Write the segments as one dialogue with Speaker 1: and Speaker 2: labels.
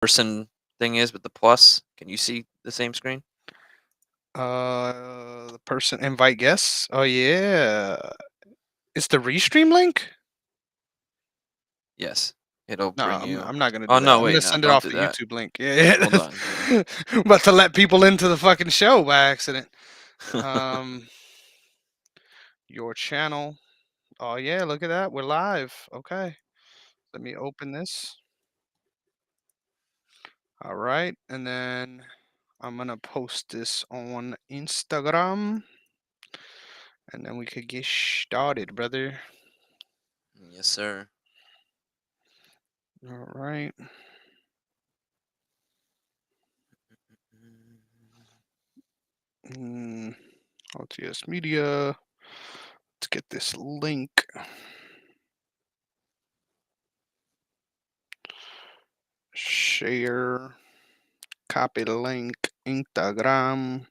Speaker 1: person thing is with the plus? Can you see the same screen?
Speaker 2: The person invite guests. Oh yeah, it's the restream link.
Speaker 1: Yes. It'll
Speaker 2: No,
Speaker 1: bring
Speaker 2: I'm
Speaker 1: you.
Speaker 2: I'm not gonna
Speaker 1: Oh
Speaker 2: do that.
Speaker 1: no,
Speaker 2: I'm
Speaker 1: wait,
Speaker 2: gonna
Speaker 1: no,
Speaker 2: send it
Speaker 1: don't
Speaker 2: off
Speaker 1: do
Speaker 2: the
Speaker 1: that.
Speaker 2: YouTube link. Yeah,
Speaker 1: Hold on.
Speaker 2: but to let people into the fucking show by accident. Um, your channel. Oh yeah, look at that. We're live. Okay, let me open this. All right, and then I'm gonna post this on Instagram, and then we could get started, brother.
Speaker 1: Yes, sir.
Speaker 2: All right. Mm, OTS Media. Let's get this link. Share. Copy the link. Instagram.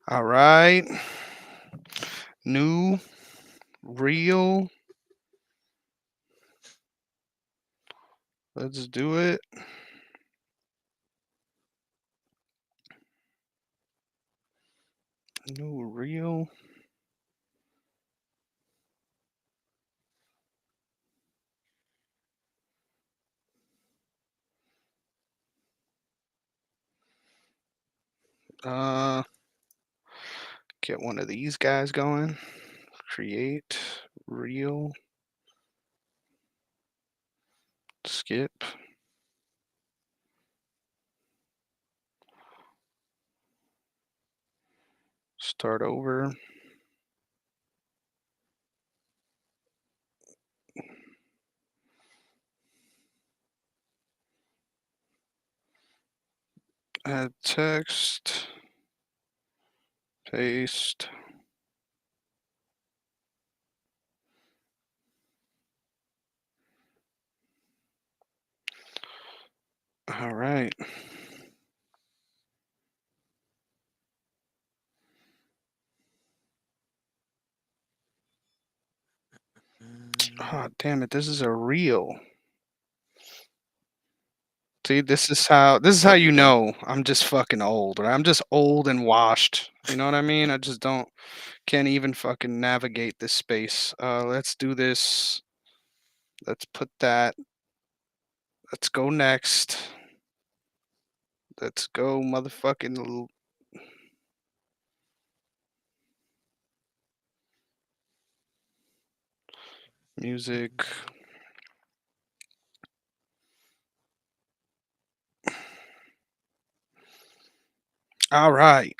Speaker 2: All right. New. Real. Let's do it. New. Real. Uh, get one of these guys going. Create. Real. Skip. Start over. Add text. Paste. All right. Oh, damn it. This is a reel. See, this is how
Speaker 1: What you
Speaker 2: you
Speaker 1: doing?
Speaker 2: know I'm just fucking old, right? I'm just old and washed. You know what I mean? I just don't can't even fucking navigate this space. Let's do this. Let's put that. Let's go next. Let's go motherfucking music. All right.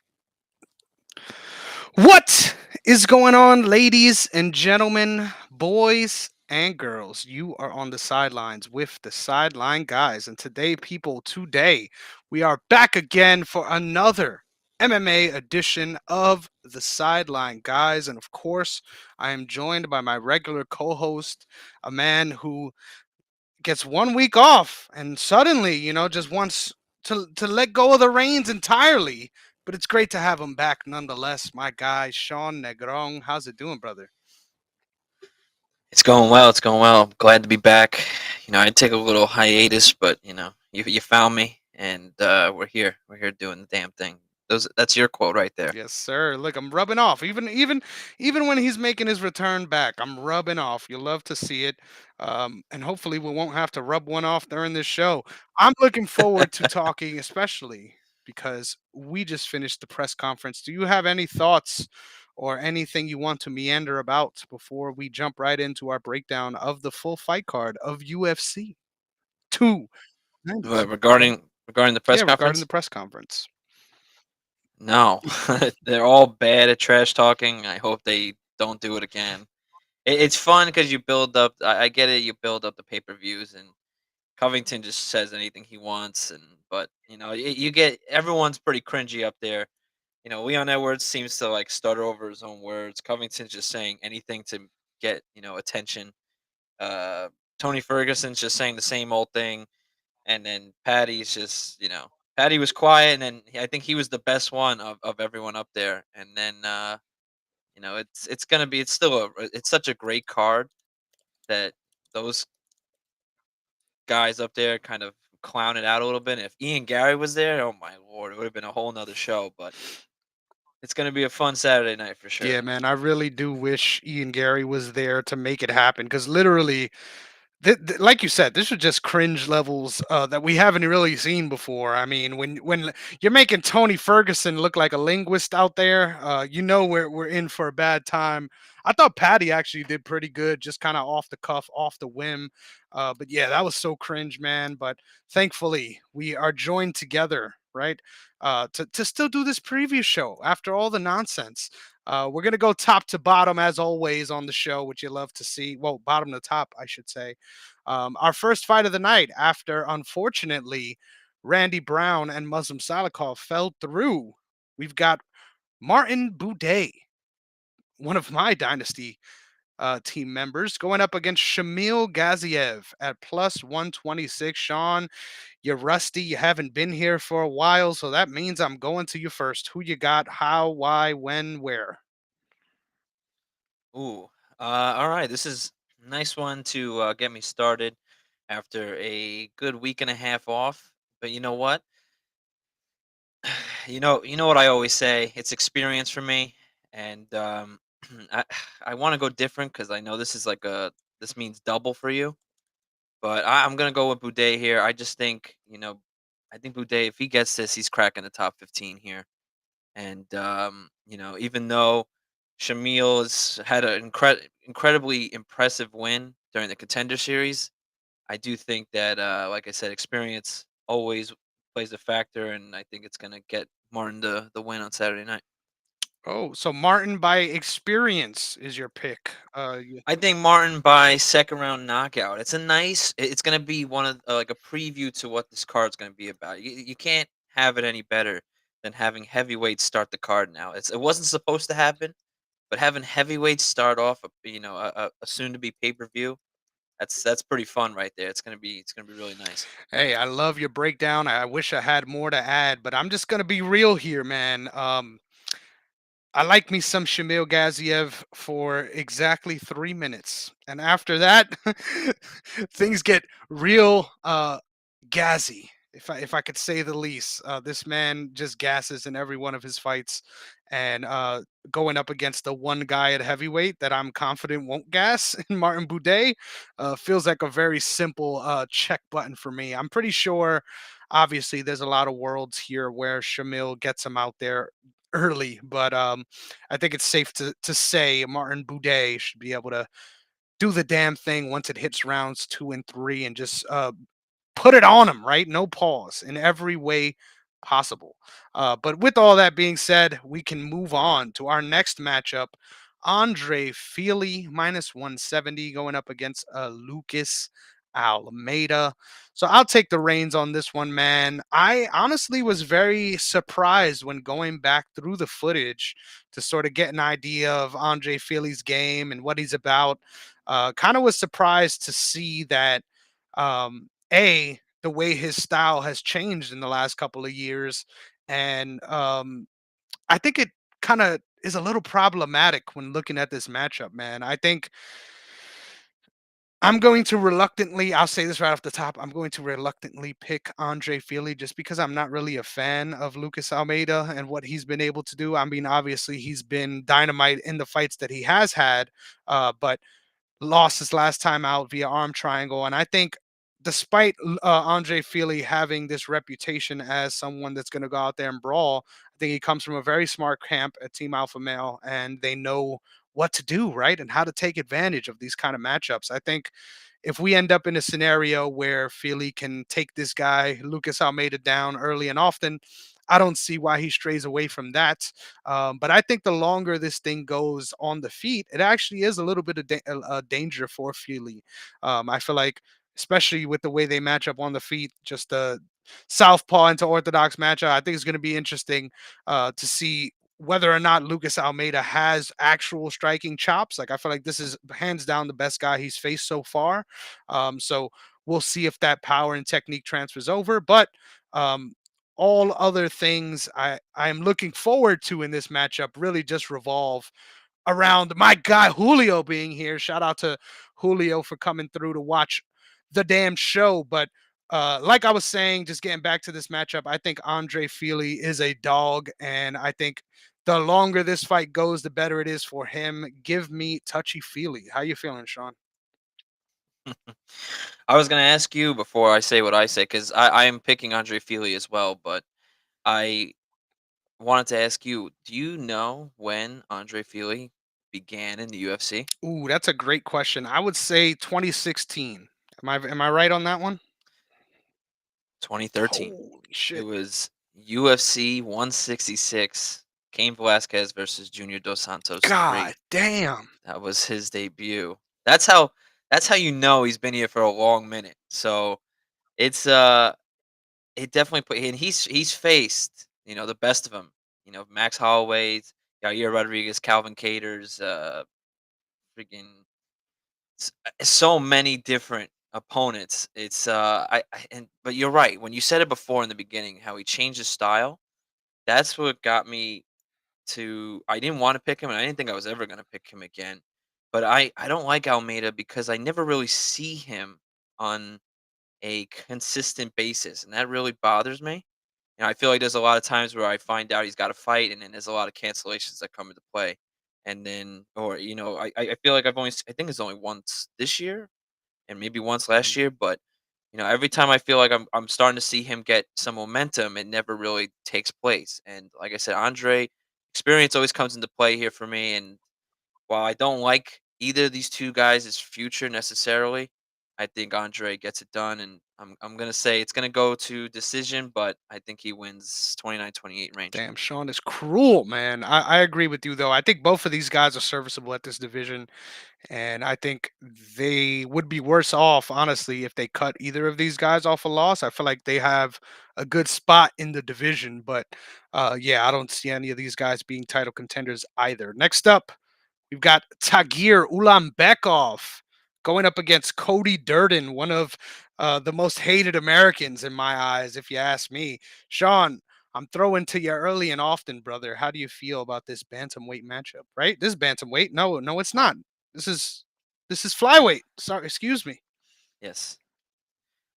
Speaker 2: What is going on, ladies and gentlemen, boys and girls? You are on the sidelines with the Sideline Guys. And today, people, today, we are back again for another MMA edition of the Sideline Guys. And of course, I am joined by my regular co host, a man who gets 1 week off and suddenly, just wants to let go of the reins entirely. But it's great to have him back nonetheless. My guy, Sean Negron. How's it doing, brother?
Speaker 1: It's going well. It's going well. I'm glad to be back. I take a little hiatus, but you found me, and we're here. We're here doing the damn thing. That's your quote right there.
Speaker 2: Yes, sir. Look, I'm rubbing off. Even when he's making his return back, I'm rubbing off. You'll love to see it. And hopefully we won't have to rub one off during this show. I'm looking forward to talking, especially because we just finished the press conference. Do you have any thoughts or anything you want to meander about before we jump right into our breakdown of the full fight card of UFC 290?
Speaker 1: Regarding the press
Speaker 2: Yeah, regarding the
Speaker 1: conference,
Speaker 2: press conference.
Speaker 1: no, they're all bad at trash talking. I hope they don't do it again. It's fun because you build up. I get it. You build up the pay per views, and Covington just says anything he wants, and but you get everyone's pretty cringy up there. Leon Edwards seems to like stutter over his own words. Covington's just saying anything to get attention. Uh, Tony Ferguson's just saying the same old thing, and then Patty's just Patty was quiet, and then I think he was the best one of everyone up there. And then it's still it's such a great card that those guys up there kind of clown it out a little bit. If Ian Gary was there, oh my lord, it would have been a whole nother show. But it's gonna be a fun Saturday night for sure.
Speaker 2: Yeah, man, I really do wish Ian Gary was there to make it happen because literally like you said, this was just cringe levels that we haven't really seen before. I mean, when you're making Tony Ferguson look like a linguist out there, we're in for a bad time. I thought Patty actually did pretty good, just kind of off the cuff, off the whim. But yeah, that was so cringe, man. But thankfully, we are joined together, right, to still do this previous show after all the nonsense. We're gonna go top to bottom as always on the show, which you love to see. Well, bottom to top, I should say. Our first fight of the night, after unfortunately Randy Brown and Muslim Salikov fell through. We've got Martin Boudet, one of my dynasty team members, going up against Shamil Gaziev at plus 126. Sean, you're rusty. You haven't been here for a while, so that means I'm going to you first. Who you got? How? Why? When? Where?
Speaker 1: Ooh, all right. This is a nice one to get me started after a good week and a half off. But you know what? You know what I always say. It's experience for me, and I I want to go different because I know this means double for you. But I'm gonna go with Boudet here. I just think I think Boudet, if he gets this, he's cracking the top 15 here. And even though Shamil has had an incredibly impressive win during the Contender Series, I do think that, like I said, experience always plays a factor, and I think it's gonna get Martin the win on Saturday night.
Speaker 2: Oh, so Martin by experience is your pick.
Speaker 1: I think Martin by second round knockout. It's gonna be one of like a preview to what this card's gonna be about. You can't have it any better than having heavyweights start the card now. It wasn't supposed to happen, but having heavyweights start off a soon to be pay per view, that's pretty fun right there. It's gonna be really nice.
Speaker 2: Hey, I love your breakdown. I wish I had more to add, but I'm just gonna be real here, man. I like me some Shamil Gaziev for exactly 3 minutes, and after that, things get real Gazzy, if I could say the least. This man just gasses in every one of his fights, and going up against the one guy at heavyweight that I'm confident won't gas in Martin Boudet feels like a very simple check button for me. I'm pretty sure. Obviously, there's a lot of worlds here where Shamil gets him out there early, but I think it's safe to say Martin Boudet should be able to do the damn thing once it hits rounds 2 and 3 and just put it on him, right? No pause in every way possible. But with all that being said, we can move on to our next matchup. Andre Feely minus 170 going up against Lucas Almeida. So I'll take the reins on this one, man. I honestly was very surprised when going back through the footage to sort of get an idea of Andre Feely's game and what he's about. Kind of was surprised to see that the way his style has changed in the last couple of years, and I think it kind of is a little problematic when looking at this matchup, man. I think I'm going to reluctantly, I'll say this right off the top, I'm going to reluctantly pick Andre Feely just because I'm not really a fan of Lucas Almeida and what he's been able to do. I mean, obviously, he's been dynamite in the fights that he has had, but lost his last time out via arm triangle. And I think, despite Andre Feely having this reputation as someone that's going to go out there and brawl, I think he comes from a very smart camp at Team Alpha Male, and they know what to do, right? And how to take advantage of these kind of matchups. I think if we end up in a scenario where Feely can take this guy, Lucas Almeida, down early and often, I don't see why he strays away from that. But I think the longer this thing goes on the feet, it actually is a little bit of danger for Feely. I feel like, especially with the way they match up on the feet, just the southpaw into orthodox matchup, I think it's going to be interesting to see whether or not Lucas Almeida has actual striking chops. Like, I feel like this is hands down the best guy he's faced so far. So we'll see if that power and technique transfers over. But um, all other things I'm looking forward to in this matchup really just revolve around my guy Julio being here. Shout out to Julio for coming through to watch the damn show. But like I was saying, just getting back to this matchup, I think Andre Feely is a dog, and I think the longer this fight goes, the better it is for him. Give me Touchy Feely. How you feeling, Sean?
Speaker 1: I was gonna ask you before I say what I say because I am picking Andre Fili as well, but I wanted to ask you: do you know when Andre Fili began in the UFC?
Speaker 2: Ooh, that's a great question. I would say 2016. Am I right on that one?
Speaker 1: 2013.
Speaker 2: Holy
Speaker 1: It
Speaker 2: shit.
Speaker 1: was UFC 166. Cain Velasquez versus Junior Dos Santos
Speaker 2: God
Speaker 1: 3.
Speaker 2: damn.
Speaker 1: That was his debut. That's how. That's how you know he's been here for a long minute. So it's it definitely put and he's faced, the best of them. Max Holloway's, Yair Rodriguez, Calvin Cater's, freaking so many different opponents. It's but you're right. When you said it before in the beginning, how he changed his style, that's what got me to I didn't want to pick him and I didn't think I was ever gonna pick him again. But I don't like Almeida because I never really see him on a consistent basis, and that really bothers me. I feel like there's a lot of times where I find out he's got a fight, and then there's a lot of cancellations that come into play, and then, or I feel like I think it's only once this year, and maybe once last
Speaker 2: Mhm.
Speaker 1: year, but every time I feel like I'm starting to see him get some momentum, it never really takes place. And like I said, Andre experience always comes into play here for me, and while I don't like either of these 2 guys' future necessarily, I think Andre gets it done, and I'm gonna say it's gonna go to decision, but I think he wins 29-28 range.
Speaker 2: Damn, Sean is cruel, man. I agree with you though. I think both of these guys are serviceable at this division, and I think they would be worse off, honestly, if they cut either of these guys off a loss. I feel like they have a good spot in the division, but yeah, I don't see any of these guys being title contenders either. Next up, we've got Tagir Ulambekov going up against Cody Durden, one of the most hated Americans in my eyes, if you ask me. Sean, I'm throwing to you early and often, brother. How do you feel about this bantamweight matchup? Right? This is bantamweight. No, no, it's not. This is this is flyweight. Sorry, excuse me.
Speaker 1: Yes.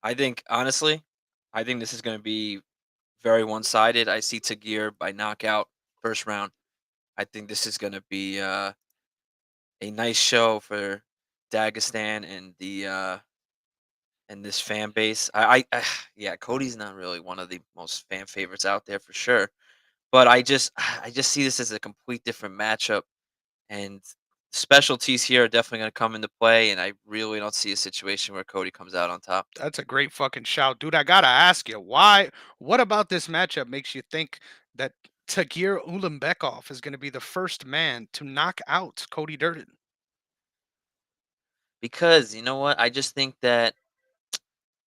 Speaker 1: I think honestly, I think this is gonna be very one-sided. I see Tagir by knockout first round. I think this is gonna be a nice show for Dagestan and this fan base. Yeah, Cody's not really one of the most fan favorites out there for sure. But I just see this as a complete different matchup, and specialties here are definitely going to come into play. And I really don't see a situation where Cody comes out on top
Speaker 2: That's a great fucking shout, dude. I gotta ask you, why? What about this matchup makes you think that Tagir Ulambekov is going to be the first man to knock out Cody Durden?
Speaker 1: because you know what? I just think that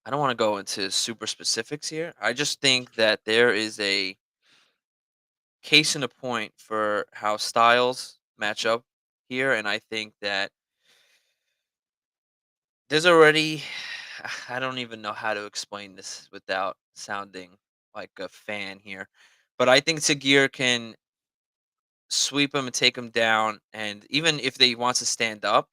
Speaker 1: I don't want to go into super specifics here. I just think that there is a case in a point for how styles match up here, and I think that there's already I don't even know how to explain this without sounding like a fan here, but I think Sagir can sweep him and take him down, and even if they wants to stand up,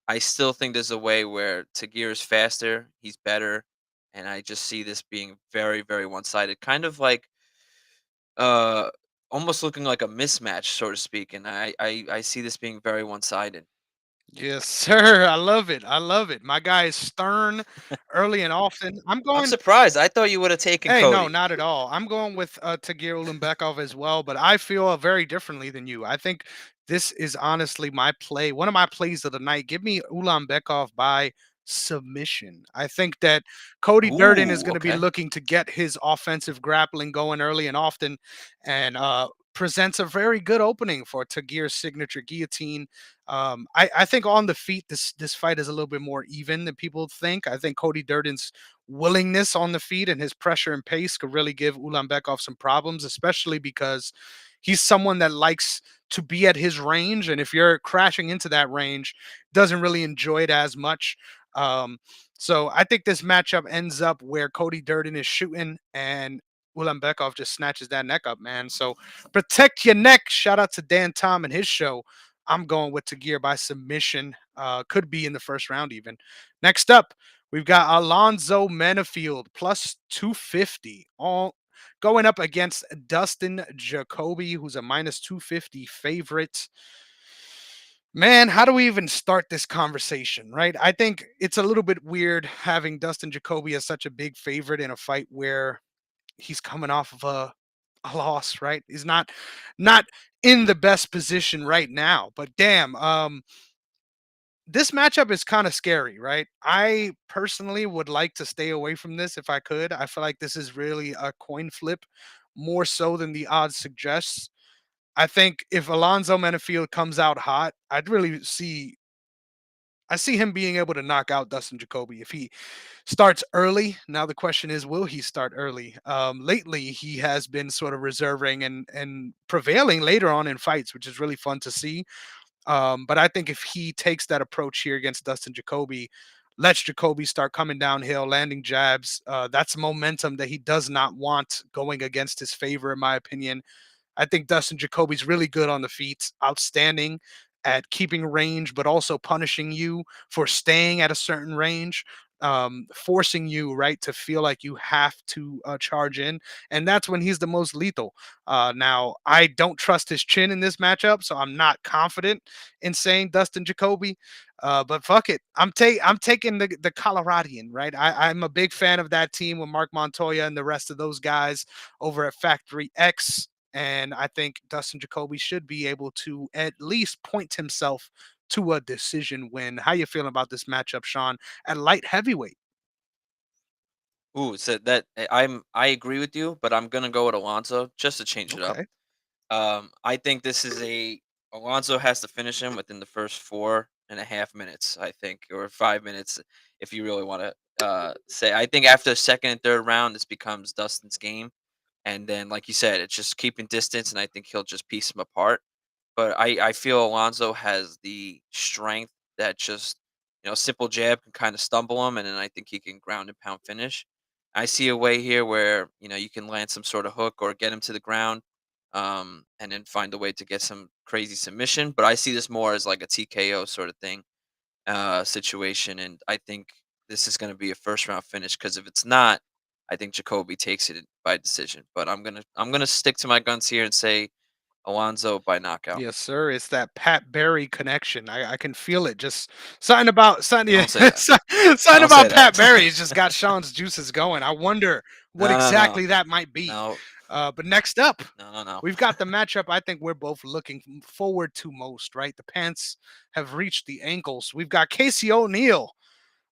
Speaker 1: I still think there's a way where Tagir is faster, he's better, and I just see this being very, very one-sided, kind of like uh almost looking like a mismatch, so to speak, and I see this being very one-sided.
Speaker 2: Yes, sir. I love it. I love it. My guy is stern early and often. I'm
Speaker 1: I'm
Speaker 2: going.
Speaker 1: surprised. I thought you would have taken
Speaker 2: Hey, no,
Speaker 1: Cody.
Speaker 2: not at all. I'm going with Tagir Ulanbekov as well, but I feel very differently than you. I think this is honestly my play, one of my plays of the night. Give me Ulanbekov by submission. I think that Cody Durden is
Speaker 1: Ooh,
Speaker 2: going to be
Speaker 1: okay.
Speaker 2: looking to get his offensive grappling going early and often, and presents a very good opening for Tagir's signature guillotine. I think on the feet, this fight is a little bit more even than people think. I think Cody Durden's willingness on the feet and his pressure and pace could really give Ulanbekov some problems, especially because he's someone that likes to be at his range. And if you're crashing into that range, doesn't really enjoy it as much. Um, so I think this matchup ends up where Cody Durden is shooting and Ulanbekov just snatches that neck up, man. So protect your neck. Shout out to Dan Tom and his show. I'm going with Tagir by submission. Could be in the first round even. Next up, we've got Alonzo Menafield plus 250. All going up against Dustin Jacoby, who's a minus 250 favorite. Man, how do we even start this conversation, right? I think it's a little bit weird having Dustin Jacoby as such a big favorite in a fight where he's coming off of a loss, right? He's not in the best position right now. But damn, this matchup is kind of scary, right? I personally would like to stay away from this if I could. I feel like this is really a coin flip more so than the odds suggests. I think if Alonzo Menafield comes out hot, I see him being able to knock out Dustin Jacoby if he starts early. Now the question is, will he start early? Lately, he has been sort of reserving and prevailing later on in fights, which is really fun to see. But I think if he takes that approach here against Dustin Jacoby, lets Jacoby start coming downhill, landing jabs, that's momentum that he does not want going against his favor, in my opinion. I think Dustin Jacoby's really good on the feet, outstanding at keeping range, but also punishing you for staying at a certain range, forcing you right to feel like you have to charge in, and that's when he's the most lethal. Now, I don't trust his chin in this matchup, so I'm not confident in saying Dustin Jacoby. But fuck it, I'm taking the Coloradian, right? I'm a big fan of that team with Mark Montoya and the rest of those guys over at Factory X. And I think Dustin Jacoby should be able to at least point himself to a decision win. How you feeling about this matchup, Sean, at light heavyweight?
Speaker 1: Ooh, so that I agree with you, but I'm gonna go with Alonso just to change it up.
Speaker 2: Okay.
Speaker 1: I think this is a Alonso has to finish him within the first 4.5 minutes, I think, or 5 minutes if you really want to say. I think after the second and third round, this becomes Dustin's game, and then, like you said, it's just keeping distance, and I think he'll just piece him apart. But I feel Alonso has the strength that just, simple jab can kind of stumble him, and then I think he can ground and pound finish. I see a way here where, you can land some sort of hook or get him to the ground, and then find a way to get some crazy submission. But I see this more as like a TKO sort of thing, situation, and I think this is going to be a first round finish because if it's not, I think Jacoby takes it by decision. But I'm gonna stick to my guns here and say Alonzo by knockout.
Speaker 2: Yes, sir. It's that Pat Barry connection. I can feel it. Just something about something, yeah,
Speaker 1: Don't say that.
Speaker 2: something
Speaker 1: Don't say
Speaker 2: about
Speaker 1: that.
Speaker 2: Pat Barry's just got Sean's juices going. I wonder what
Speaker 1: No, no, no,
Speaker 2: exactly that might be.
Speaker 1: no,
Speaker 2: But next up,
Speaker 1: no, no, no.
Speaker 2: we've got the matchup I think we're both looking forward to most, right? The pants have reached the ankles. We've got Casey O'Neill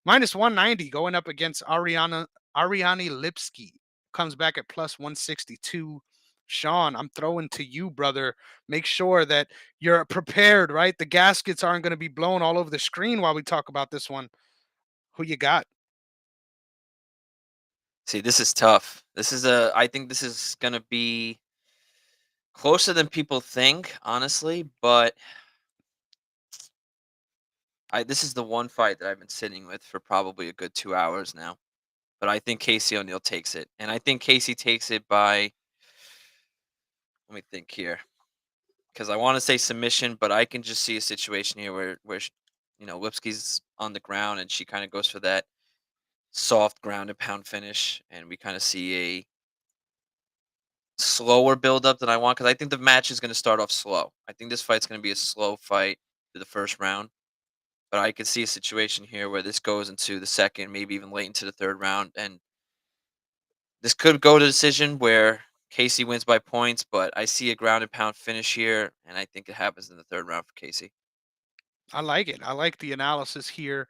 Speaker 2: minus 190 going up against Ariane Lipski. Comes back at plus 162. Sean, I'm throwing to you, brother. Make sure that you're prepared, right? The gaskets aren't going to be blown all over the screen while we talk about this one. Who you got?
Speaker 1: See, this is tough. I think this is gonna be closer than people think, honestly. But this is the one fight that I've been sitting with for probably a good 2 hours now. But I think Casey O'Neill takes it, and I think Casey takes it by. Let me think here, because I want to say submission, but I can just see a situation here where Lipski's on the ground and she kind of goes for that soft ground and pound finish, and we kind of see a slower build up than I want because I think the match is going to start off slow. I think this fight's going to be a slow fight to the first round, but I could see a situation here where this goes into the second, maybe even late into the third round, and this could go to decision where Casey wins by points. But I see a ground and pound finish here, and I think it happens in the third round for Casey.
Speaker 2: I like it. I like the analysis here.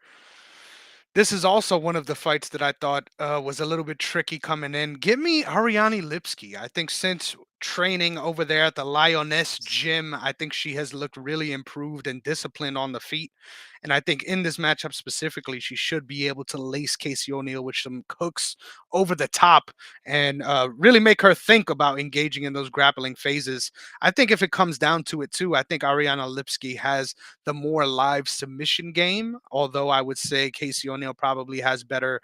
Speaker 2: This is also one of the fights that I thought was a little bit tricky coming in. Give me Ariane Lipski. I think since training over there at the Lioness Gym, I think she has looked really improved and disciplined on the feet. And I think in this matchup specifically, she should be able to lace Casey O'Neill with some hooks over the top and really make her think about engaging in those grappling phases. I think if it comes down to it, too, I think Ariana Lipski has the more live submission game, although I would say Casey O'Neill probably has better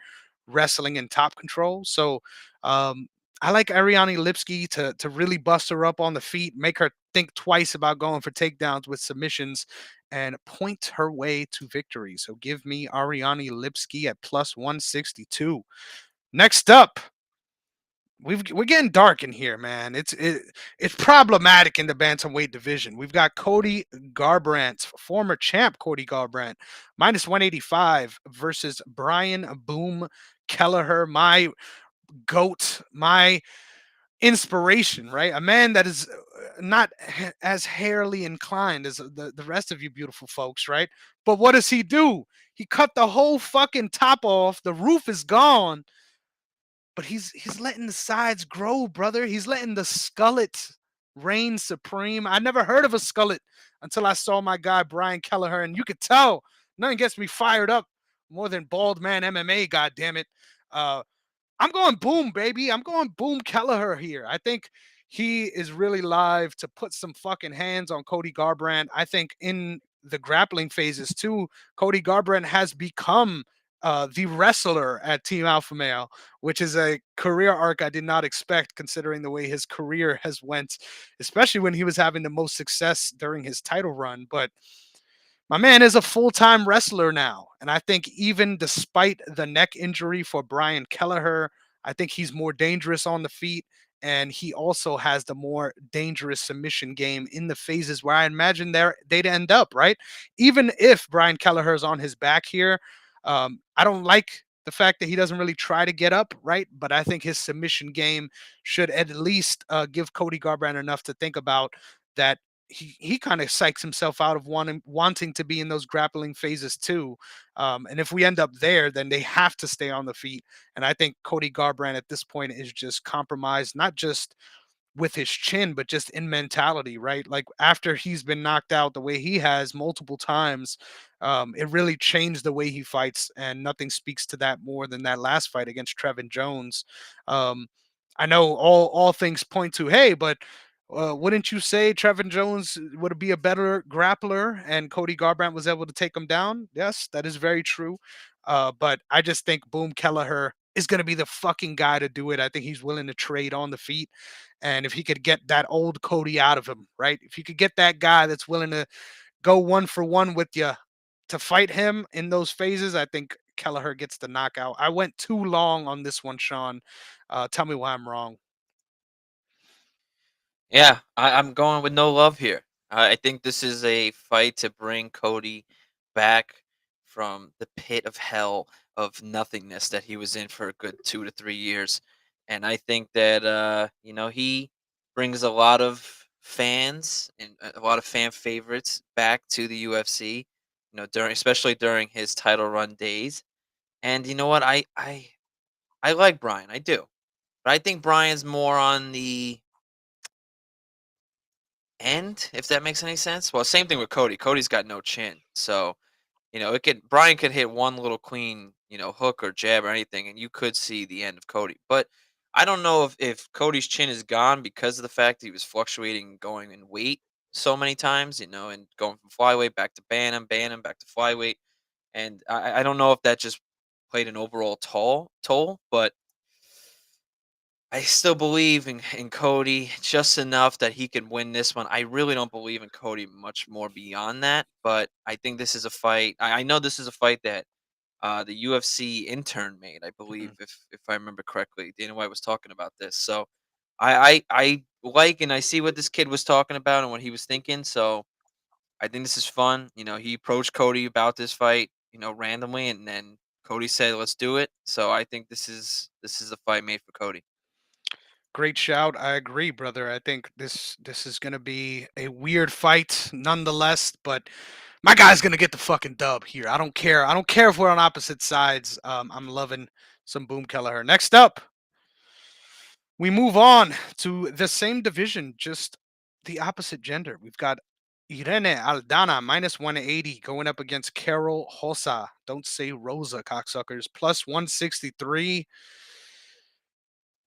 Speaker 2: wrestling and top control. So um, I like Ariane Lipski to really bust her up on the feet, make her think twice about going for takedowns with submissions, and point her way to victory. So give me Ariane Lipski at plus 162. Next up, we're getting dark in here, man. It's problematic in the bantamweight division. We've got Cody Garbrandt, former champ Cody Garbrandt, minus 185 versus Brian Boom Kelleher, my goat, my inspiration, right? A man that is not as hairly inclined as the rest of you beautiful folks, right? But what does he do? He cut the whole fucking top off. The roof is gone, but he's letting the sides grow, brother. He's letting the skullet reign supreme. I never heard of a skullet until I saw my guy Brian Kelleher, and you could tell nothing gets me fired up more than bald man MMA. God damn it! Uh, I'm going boom, baby. I'm going boom Kelleher here. I think he is really live to put some fucking hands on Cody Garbrandt. I think in the grappling phases too, Cody Garbrandt has become the wrestler at Team Alpha Male, which is a career arc I did not expect considering the way his career has went, especially when he was having the most success during his title run. But my man is a full-time wrestler now, and I think even despite the neck injury for Brian Kelleher, I think he's more dangerous on the feet, and he also has the more dangerous submission game in the phases where I imagine they'd end up, right? Even if Brian Kelleher is on his back here, I don't like the fact that he doesn't really try to get up, right? But I think his submission game should at least give Cody Garbrandt enough to think about that he kind of psychs himself out of wanting to be in those grappling phases too. And if we end up there, then they have to stay on the feet. And I think Cody Garbrandt at this point is just compromised, not just with his chin, but just in mentality, right? Like after he's been knocked out the way he has multiple times, it really changed the way he fights, and nothing speaks to that more than that last fight against Trevin Jones. Um, I know all things point to hey, but wouldn't you say Trevin Jones would be a better grappler and Cody Garbrandt was able to take him down? Yes, that is very true. But I just think Boom Kelleher is going to be the fucking guy to do it. I think he's willing to trade on the feet. And if he could get that old Cody out of him, right? If you could get that guy that's willing to go one for one with you to fight him in those phases, I think Kelleher gets the knockout. I went too long on this one, Sean. Tell me why I'm wrong.
Speaker 1: Yeah, I'm going with no love here. I think this is a fight to bring Cody back from the pit of hell of nothingness that he was in for a good 2 to 3 years, and I think that he brings a lot of fans and a lot of fan favorites back to the UFC. Especially during his title run days, and you know what, I like Brian, I do, but I think Brian's more on the end, if that makes any sense. Well, same thing with Cody. Cody's got no chin. So, it could Brian could hit one little clean, hook or jab or anything, and you could see the end of Cody. But I don't know if Cody's chin is gone because of the fact that he was fluctuating going in weight so many times, and going from flyweight back to bantam, back to flyweight. And I don't know if that just played an overall toll, but I still believe in Cody just enough that he can win this one. I really don't believe in Cody much more beyond that, but I think this is a fight. I know this is a fight that the UFC intern made. I believe,
Speaker 2: Mhm.
Speaker 1: if I remember correctly, Dana White was talking about this. So I like and I see what this kid was talking about and what he was thinking. So I think this is fun. He approached Cody about this fight, randomly, and then Cody said, "Let's do it." So I think this is a fight made for Cody.
Speaker 2: Great shout. I agree, brother. I think this is gonna be a weird fight, nonetheless. But my guy's gonna get the fucking dub here. I don't care. I don't care if we're on opposite sides. I'm loving some Boom Kelleher. Next up, we move on to the same division, just the opposite gender. We've got Irene Aldana minus 180 going up against Carol Hossa. Don't say Rosa, cocksuckers. Plus 163.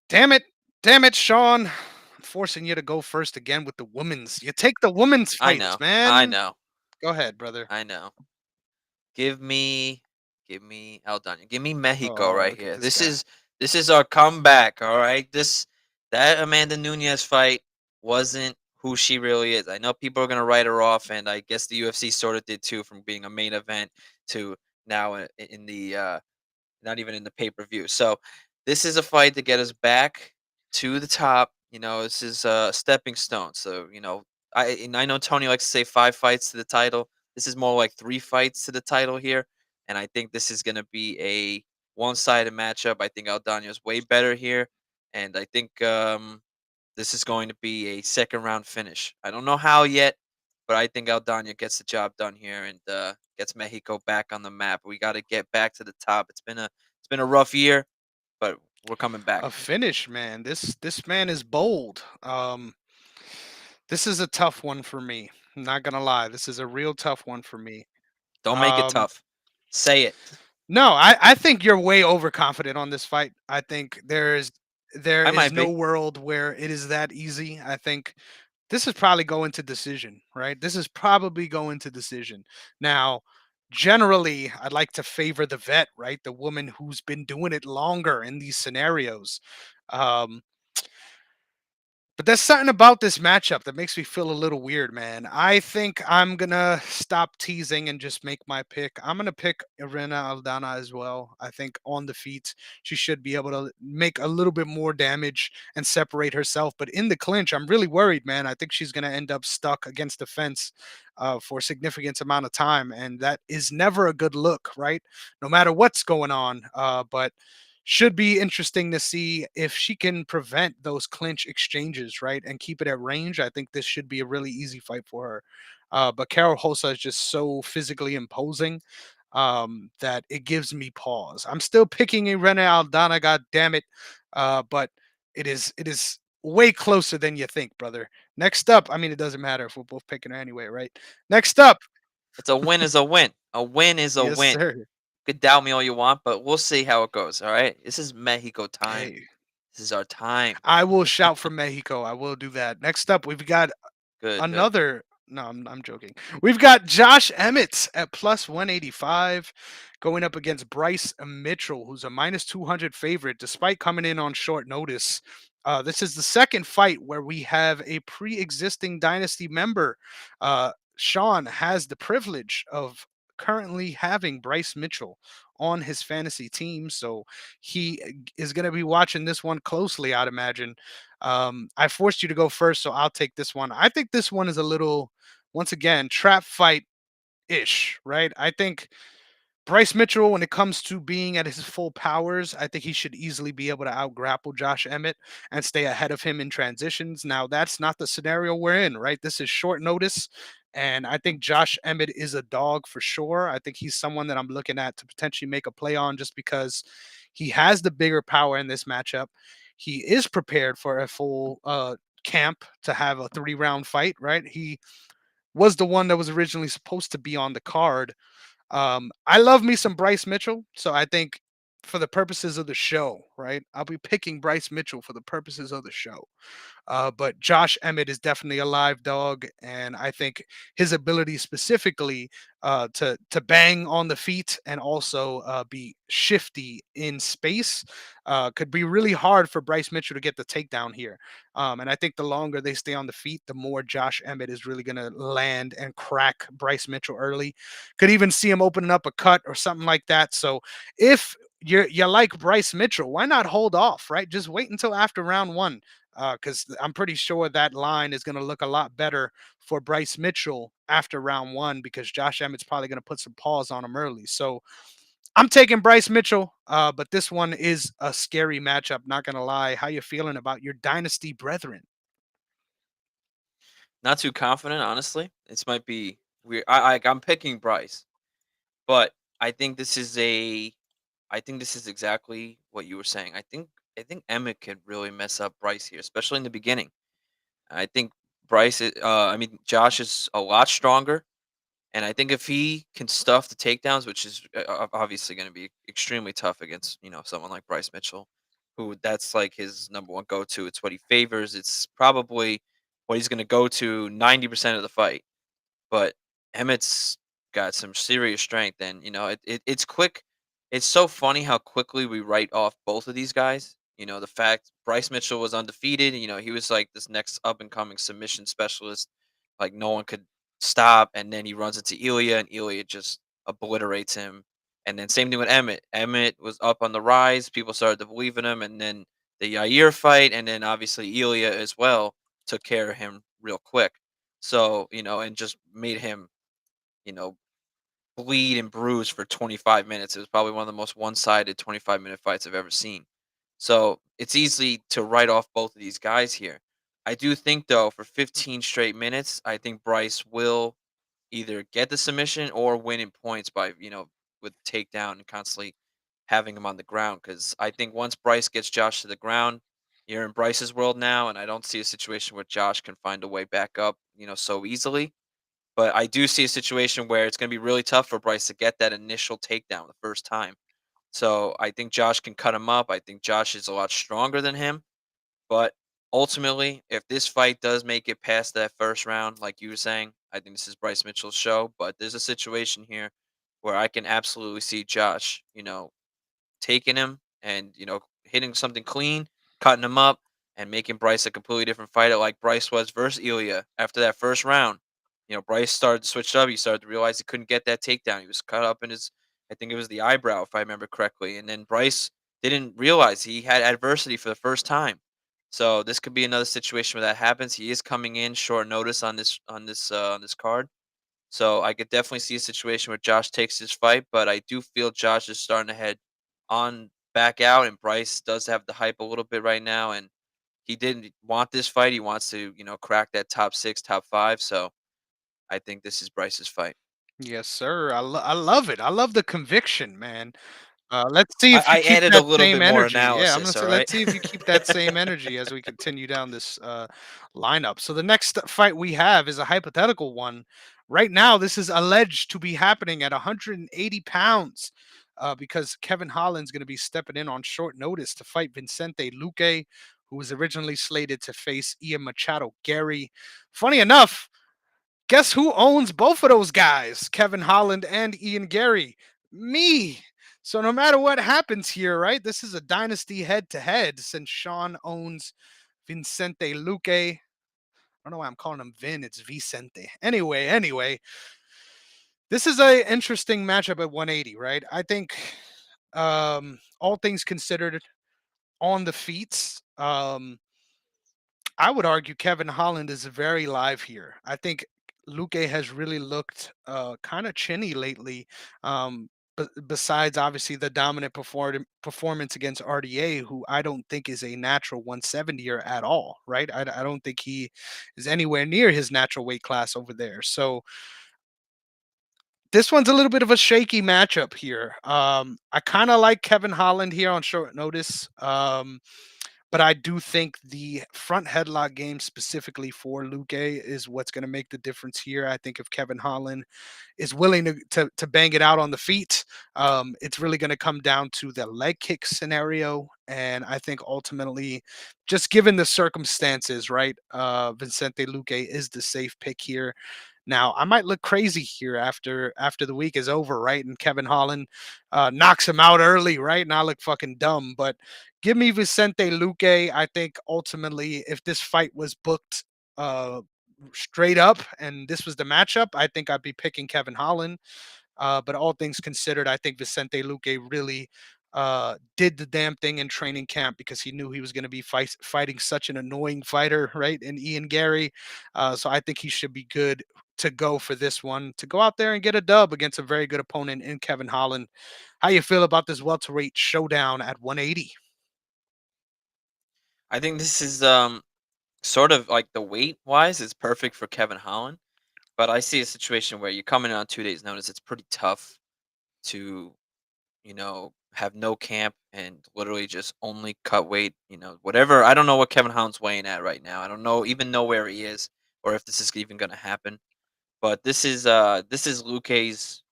Speaker 2: Damn it. Damn it, Sean. I'm forcing you to go first again with the women's. You take the women's
Speaker 1: I
Speaker 2: fights,
Speaker 1: know, I
Speaker 2: man.
Speaker 1: know,
Speaker 2: Go ahead, brother.
Speaker 1: I know. Give me give me Aldana. Give me Mexico
Speaker 2: Oh,
Speaker 1: right
Speaker 2: look at
Speaker 1: here.
Speaker 2: this
Speaker 1: This
Speaker 2: guy.
Speaker 1: is this is our comeback, all right? This that Amanda Nunes fight wasn't who she really is. I know people are gonna write her off, and I guess the UFC sort of did too, from being a main event to now in the not even in the pay per view. So this is a fight to get us back to the top. This is a stepping stone. So I know Tony likes to say 5 fights to the title. This is more like 3 fights to the title here, and I think this is going to be a one-sided matchup. I think Aldana's way better here, and I think this is going to be a second round finish. I don't know how yet, but I think Aldana gets the job done here and gets Mexico back on the map. We got to get back to the top. It's been a rough year, but we're coming
Speaker 2: A
Speaker 1: back.
Speaker 2: finish, man. This man is bold. This is a tough one for me. I'm not gonna lie. This is a real tough one for me.
Speaker 1: Don't make it
Speaker 2: Um,
Speaker 1: tough. Say it.
Speaker 2: no, I think you're way overconfident on this fight. I think there
Speaker 1: I
Speaker 2: is
Speaker 1: might
Speaker 2: no
Speaker 1: be.
Speaker 2: world where it is that easy. I think this is probably going to decision, right? This is probably going to decision. Now, generally, I'd like to favor the vet, right? The woman who's been doing it longer in these scenarios. Um, but there's something about this matchup that makes me feel a little weird, man. I think I'm gonna stop teasing and just make my pick. I'm gonna pick Irina Aldana as well. I think on the feet, she should be able to make a little bit more damage and separate herself. But in the clinch, I'm really worried, man. I think she's gonna end up stuck against the fence for a significant amount of time, and that is never a good look, right? No matter what's going on. But should be interesting to see if she can prevent those clinch exchanges, right, and keep it at range. I think this should be a really easy fight for her. But Carol Hosa is just so physically imposing that it gives me pause. I'm still picking Irene Aldana, god damn it, but it is way closer than you think, brother. Next up, I mean, it doesn't matter if we're both picking her anyway, right? Next up,
Speaker 1: It's a win is a win. A win is a
Speaker 2: yes,
Speaker 1: win.
Speaker 2: sir.
Speaker 1: You could doubt me all you want, but we'll see how it goes. All right. This is Mexico time.
Speaker 2: Hey,
Speaker 1: This is our time.
Speaker 2: I will shout for Mexico. I will do that. Next up, we've got
Speaker 1: Good. Good.
Speaker 2: another. No, I'm joking. We've got Josh Emmett at plus 185 going up against Bryce Mitchell, who's a minus 200 favorite despite coming in on short notice. This is the second fight where we have a pre existing dynasty member. Sean has the privilege of currently having Bryce Mitchell on his fantasy team. So he is going to be watching this one closely, I'd imagine. I forced you to go first, so I'll take this one. I think this one is a little, once again, trap fight ish, right? I think Bryce Mitchell, when it comes to being at his full powers, I think he should easily be able to outgrapple Josh Emmett and stay ahead of him in transitions. Now, that's not the scenario we're in, right? This is short notice. And I think Josh Emmett is a dog for sure. I think he's someone that I'm looking at to potentially make a play on just because he has the bigger power in this matchup. He is prepared for a full camp to have a 3 round fight, right? He was the one that was originally supposed to be on the card. I love me some Bryce Mitchell, so I think for the purposes of the show, right? I'll be picking Bryce Mitchell for the purposes of the show. But Josh Emmett is definitely a live dog, and I think his ability specifically to bang on the feet and also be shifty in space could be really hard for Bryce Mitchell to get the takedown here. And I think the longer they stay on the feet, the more Josh Emmett is really going to land and crack Bryce Mitchell early. Could even see him opening up a cut or something like that. So if you like Bryce Mitchell, why not hold off, right? Just wait until after round one because I'm pretty sure that line is going to look a lot better for Bryce Mitchell after round one because Josh Emmett's probably going to put some pause on him early. So I'm taking Bryce Mitchell, but this one is a scary matchup. Not going to lie. How you feeling about your dynasty brethren?
Speaker 1: Not too confident, honestly. This might be weird. I'm picking Bryce, but I think this is a. I think this is exactly what you were saying. I think Emmett could really mess up Bryce here, especially in the beginning. I think Josh is a lot stronger, and I think if he can stuff the takedowns, which is obviously going to be extremely tough against someone like Bryce Mitchell, who that's like his number one go to. It's what he favors. It's probably what he's going to go to 90% of the fight. But Emmett's got some serious strength, and it's quick. It's so funny how quickly we write off both of these guys. The fact Bryce Mitchell was undefeated, he was like this next up and coming submission specialist, like no one could stop. And then he runs into Ilya, and Ilya just obliterates him. And then same thing with Emmett. Emmett was up on the rise. People started to believe in him, and then the Yair fight, and then obviously Ilya as well took care of him real quick. So and just made him you know bleed and bruise for 25 minutes. It was probably one of the most one-sided 25-minute fights I've ever seen. So it's easy to write off both of these guys here. I do think though, for 15 straight minutes, I think Bryce will either get the submission or win in points by with takedown and constantly having him on the ground. Because I think once Bryce gets Josh to the ground, you're in Bryce's world now, and I don't see a situation where Josh can find a way back up, so easily. But I do see a situation where it's going to be really tough for Bryce to get that initial takedown the first time. So I think Josh can cut him up. I think Josh is a lot stronger than him. But ultimately, if this fight does make it past that first round, like you were saying, I think this is Bryce Mitchell's show. But there's a situation here where I can absolutely see Josh, taking him and, hitting something clean, cutting him up, and making Bryce a completely different fighter like Bryce was versus Ilya after that first round. Bryce started to switch up. He started to realize he couldn't get that takedown. He was cut up in his, I think it was the eyebrow, if I remember correctly. And then Bryce didn't realize he had adversity for the first time. So this could be another situation where that happens. He is coming in short notice on this card. So I could definitely see a situation where Josh takes this fight, but I do feel Josh is starting to head on back out, and Bryce does have the hype a little bit right now, and he didn't want this fight. He wants to, crack that top six, top five. So I think this is Bryce's fight.
Speaker 2: Yes, sir. I love it. I love the conviction, man. Let's see
Speaker 1: I,
Speaker 2: if you
Speaker 1: I
Speaker 2: keep
Speaker 1: added a
Speaker 2: that
Speaker 1: little
Speaker 2: same
Speaker 1: bit more
Speaker 2: energy. Yeah, I'm gonna
Speaker 1: analysis. All
Speaker 2: say
Speaker 1: right.
Speaker 2: let's see if you keep that same energy as we continue down this lineup. So the next fight we have is a hypothetical one. Right now, this is alleged to be happening at 180 pounds because Kevin Holland's going to be stepping in on short notice to fight Vicente Luque, who was originally slated to face Ian Machado Gary. Funny enough, guess who owns both of those guys, Kevin Holland and Ian Gary? Me. So no matter what happens here, right? This is a dynasty head to head since Sean owns Vicente Luque. I don't know why I'm calling him Vin. It's Vicente. Anyway, this is a interesting matchup at 180, right? I think, all things considered, on the feats, I would argue Kevin Holland is very live here. I think Luque has really looked kind of chinny lately. Besides, obviously, the dominant performance against RDA, who I don't think is a natural 170er at all, right? I don't think he is anywhere near his natural weight class over there. So this one's a little bit of a shaky matchup here. I kind of like Kevin Holland here on short notice. But I do think the front headlock game specifically for Luque is what's going to make the difference here. I think if Kevin Holland is willing to bang it out on the feet, it's really going to come down to the leg kick scenario. And I think ultimately, just given the circumstances, right, Vicente Luque is the safe pick here. Now, I might look crazy here after the week is over, right? And Kevin Holland knocks him out early, right? And I look fucking dumb. But give me Vicente Luque. I think ultimately, if this fight was booked uh, straight up and this was the matchup, I think I'd be picking Kevin Holland. But all things considered, I think Vicente Luque really did the damn thing in training camp because he knew he was going to be fighting such an annoying fighter, right? And Ian Gary. So I think he should be good to go for this one, to go out there and get a dub against a very good opponent in Kevin Holland. How you feel about this welterweight showdown at 180?
Speaker 1: I think this is sort of like the weight wise is perfect for Kevin Holland. But I see a situation where you're coming in on 2 days' notice. It's pretty tough to have no camp and literally just only cut weight, whatever. I don't know what Kevin Holland's weighing at right now. I don't know where he is or if this is even going to happen. But this is Luque's.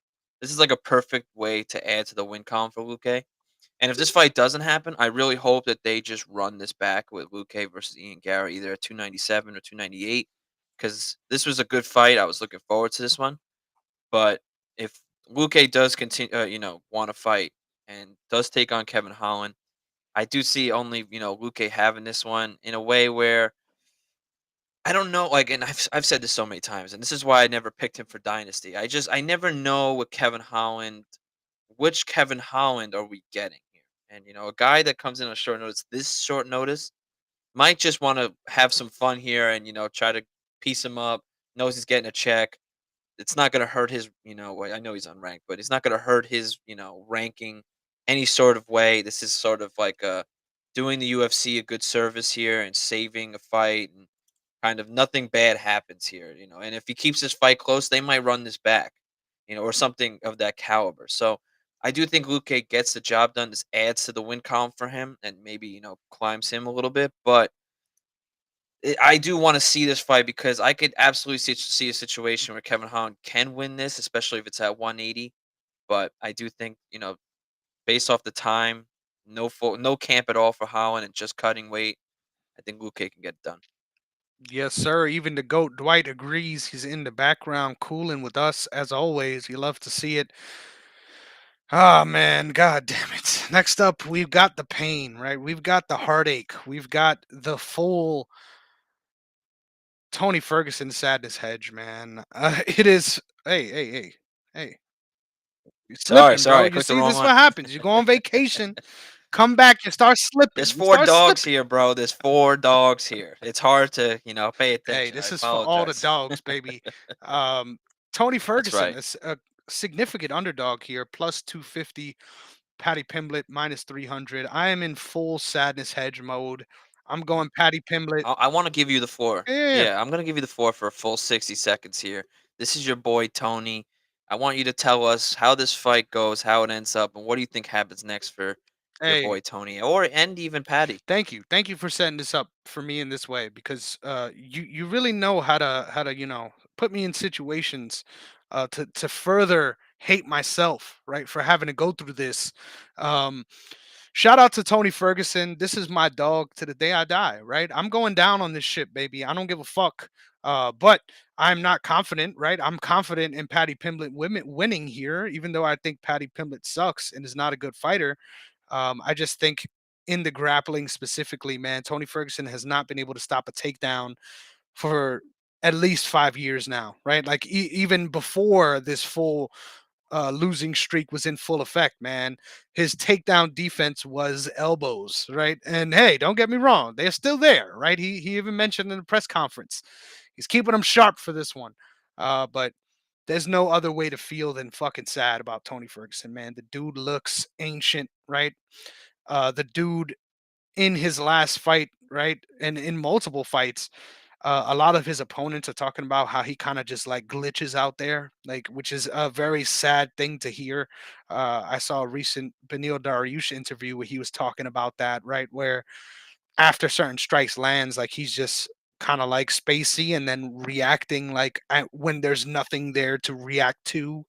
Speaker 1: This is like a perfect way to add to the win column for Luque. And if this fight doesn't happen, I really hope that they just run this back with Luque versus Ian Gary, either at 297 or 298, because this was a good fight. I was looking forward to this one. But if Luque does continue, want to fight and does take on Kevin Holland, I do see only Luque having this one in a way where I don't know, like, and I've said this so many times, and this is why I never picked him for dynasty. I never know with Kevin Holland, which Kevin Holland are we getting here? And a guy that comes in on short notice, this short notice, might just want to have some fun here and try to piece him up. Knows he's getting a check. It's not going to hurt his, I know he's unranked, but it's not going to hurt his, ranking any sort of way. This is sort of like doing the UFC a good service here and saving a fight, and kind of nothing bad happens here. And if he keeps this fight close, they might run this back, or something of that caliber. So I do think Luque gets the job done. This adds to the win column for him and maybe, climbs him a little bit. But I do want to see this fight because I could absolutely see a situation where Kevin Holland can win this, especially if it's at 180. But I do think, based off the time, no camp at all for Holland and just cutting weight, I think Luque can get it done.
Speaker 2: Yes, sir. Even the GOAT Dwight agrees. He's in the background cooling with us as always. You love to see it. Ah, man, god damn it. Next up, we've got the pain, right? We've got the heartache. We've got the full Tony Ferguson sadness hedge, man. It is. Hey, hey, hey, hey. You're
Speaker 1: Sorry,
Speaker 2: slipping, bro.
Speaker 1: sorry, I
Speaker 2: You
Speaker 1: clicked the
Speaker 2: see,
Speaker 1: wrong
Speaker 2: this is
Speaker 1: one.
Speaker 2: what happens. You go on vacation, come back, you start
Speaker 1: There's
Speaker 2: slipping. You
Speaker 1: four
Speaker 2: start
Speaker 1: dogs
Speaker 2: slipping.
Speaker 1: here, bro. There's four dogs here. It's hard to, pay
Speaker 2: Hey,
Speaker 1: attention. I
Speaker 2: this is for all the
Speaker 1: apologize.
Speaker 2: dogs, baby. Um, Tony
Speaker 1: That's
Speaker 2: Ferguson
Speaker 1: right.
Speaker 2: is a significant underdog here, plus 250. Patty Pimblett minus 300. I am in full sadness hedge mode. I'm going Patty Pimblett.
Speaker 1: I want to give you the floor.
Speaker 2: Yeah, yeah, yeah.
Speaker 1: Yeah, I'm gonna give you the floor for a full 60 seconds here. This is your boy Tony. I want you to tell us how this fight goes, how it ends up, and what do you think happens next for your
Speaker 2: Hey,
Speaker 1: boy Tony, or and even Patty.
Speaker 2: thank you. Thank you for setting this up for me in this way because you really know how to put me in situations to further hate myself, right, for having to go through this. Um, Shout out to Tony Ferguson. This is my dog to the day I die, right? I'm going down on this shit, baby. I don't give a fuck. But I'm not confident, right? I'm confident in Patty Pimblett winning here, even though I think Patty Pimblett sucks and is not a good fighter. I just think in the grappling specifically, man, Tony Ferguson has not been able to stop a takedown for at least 5 years now, right? Like even before this full losing streak was in full effect, man. His takedown defense was elbows, right? And hey, don't get me wrong, they're still there, right? He even mentioned in the press conference he's keeping them sharp for this one. But there's no other way to feel than fucking sad about Tony Ferguson, man. The dude looks ancient, right? The dude in his last fight, right, and in multiple fights, a lot of his opponents are talking about how he kind of just like glitches out there, like which is a very sad thing to hear. I saw a recent Benil Dariush interview where he was talking about that, right, where after certain strikes lands, like he's just kind of like spacey and then reacting like when there's nothing there to react to.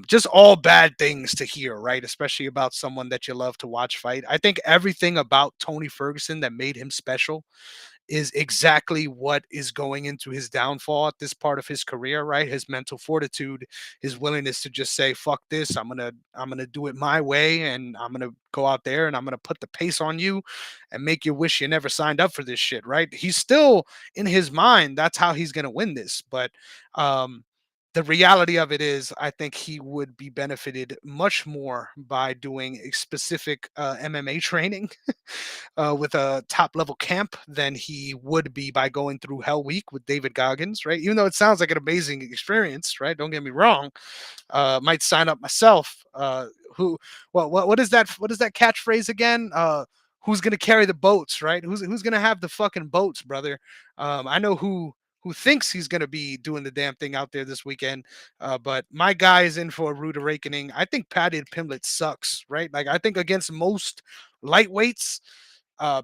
Speaker 2: Just all bad things to hear, right? Especially about someone that you love to watch fight. I think everything about Tony Ferguson that made him special is exactly what is going into his downfall at this part of his career, right? His mental fortitude, his willingness to just say, fuck this, I'm gonna do it my way, and I'm gonna go out there and I'm gonna put the pace on you and make you wish you never signed up for this shit, right? He's still in his mind, that's how he's gonna win this. But the reality of it is, I think he would be benefited much more by doing a specific MMA training with a top level camp than he would be by going through Hell Week with David Goggins, right? Even though it sounds like an amazing experience, right? Don't get me wrong. Might sign up myself. Who? What is that? What is that catchphrase again? Who's gonna carry the boats, right? Who's gonna have the fucking boats, brother? I know who thinks he's going to be doing the damn thing out there this weekend. But my guy is in for a rude awakening. I think Patty Pimblett sucks, right? Like I think against most lightweights,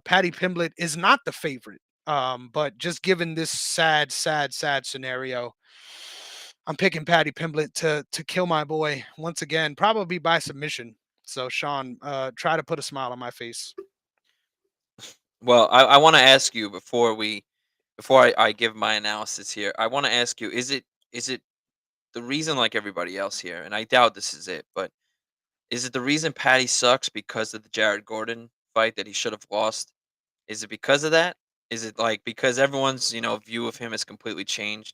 Speaker 2: Patty Pimblett is not the favorite. But just given this sad scenario, I'm picking Patty Pimblett to kill my boy once again, probably by submission. So Sean, try to put a smile on my face.
Speaker 1: Well, I want to ask you before I give my analysis here. I want to ask you: is it the reason, like everybody else here, and I doubt this is it, but is it the reason Patty sucks because of the Jared Gordon fight that he should have lost? Is it because of that? Is it like because everyone's view of him has completely changed?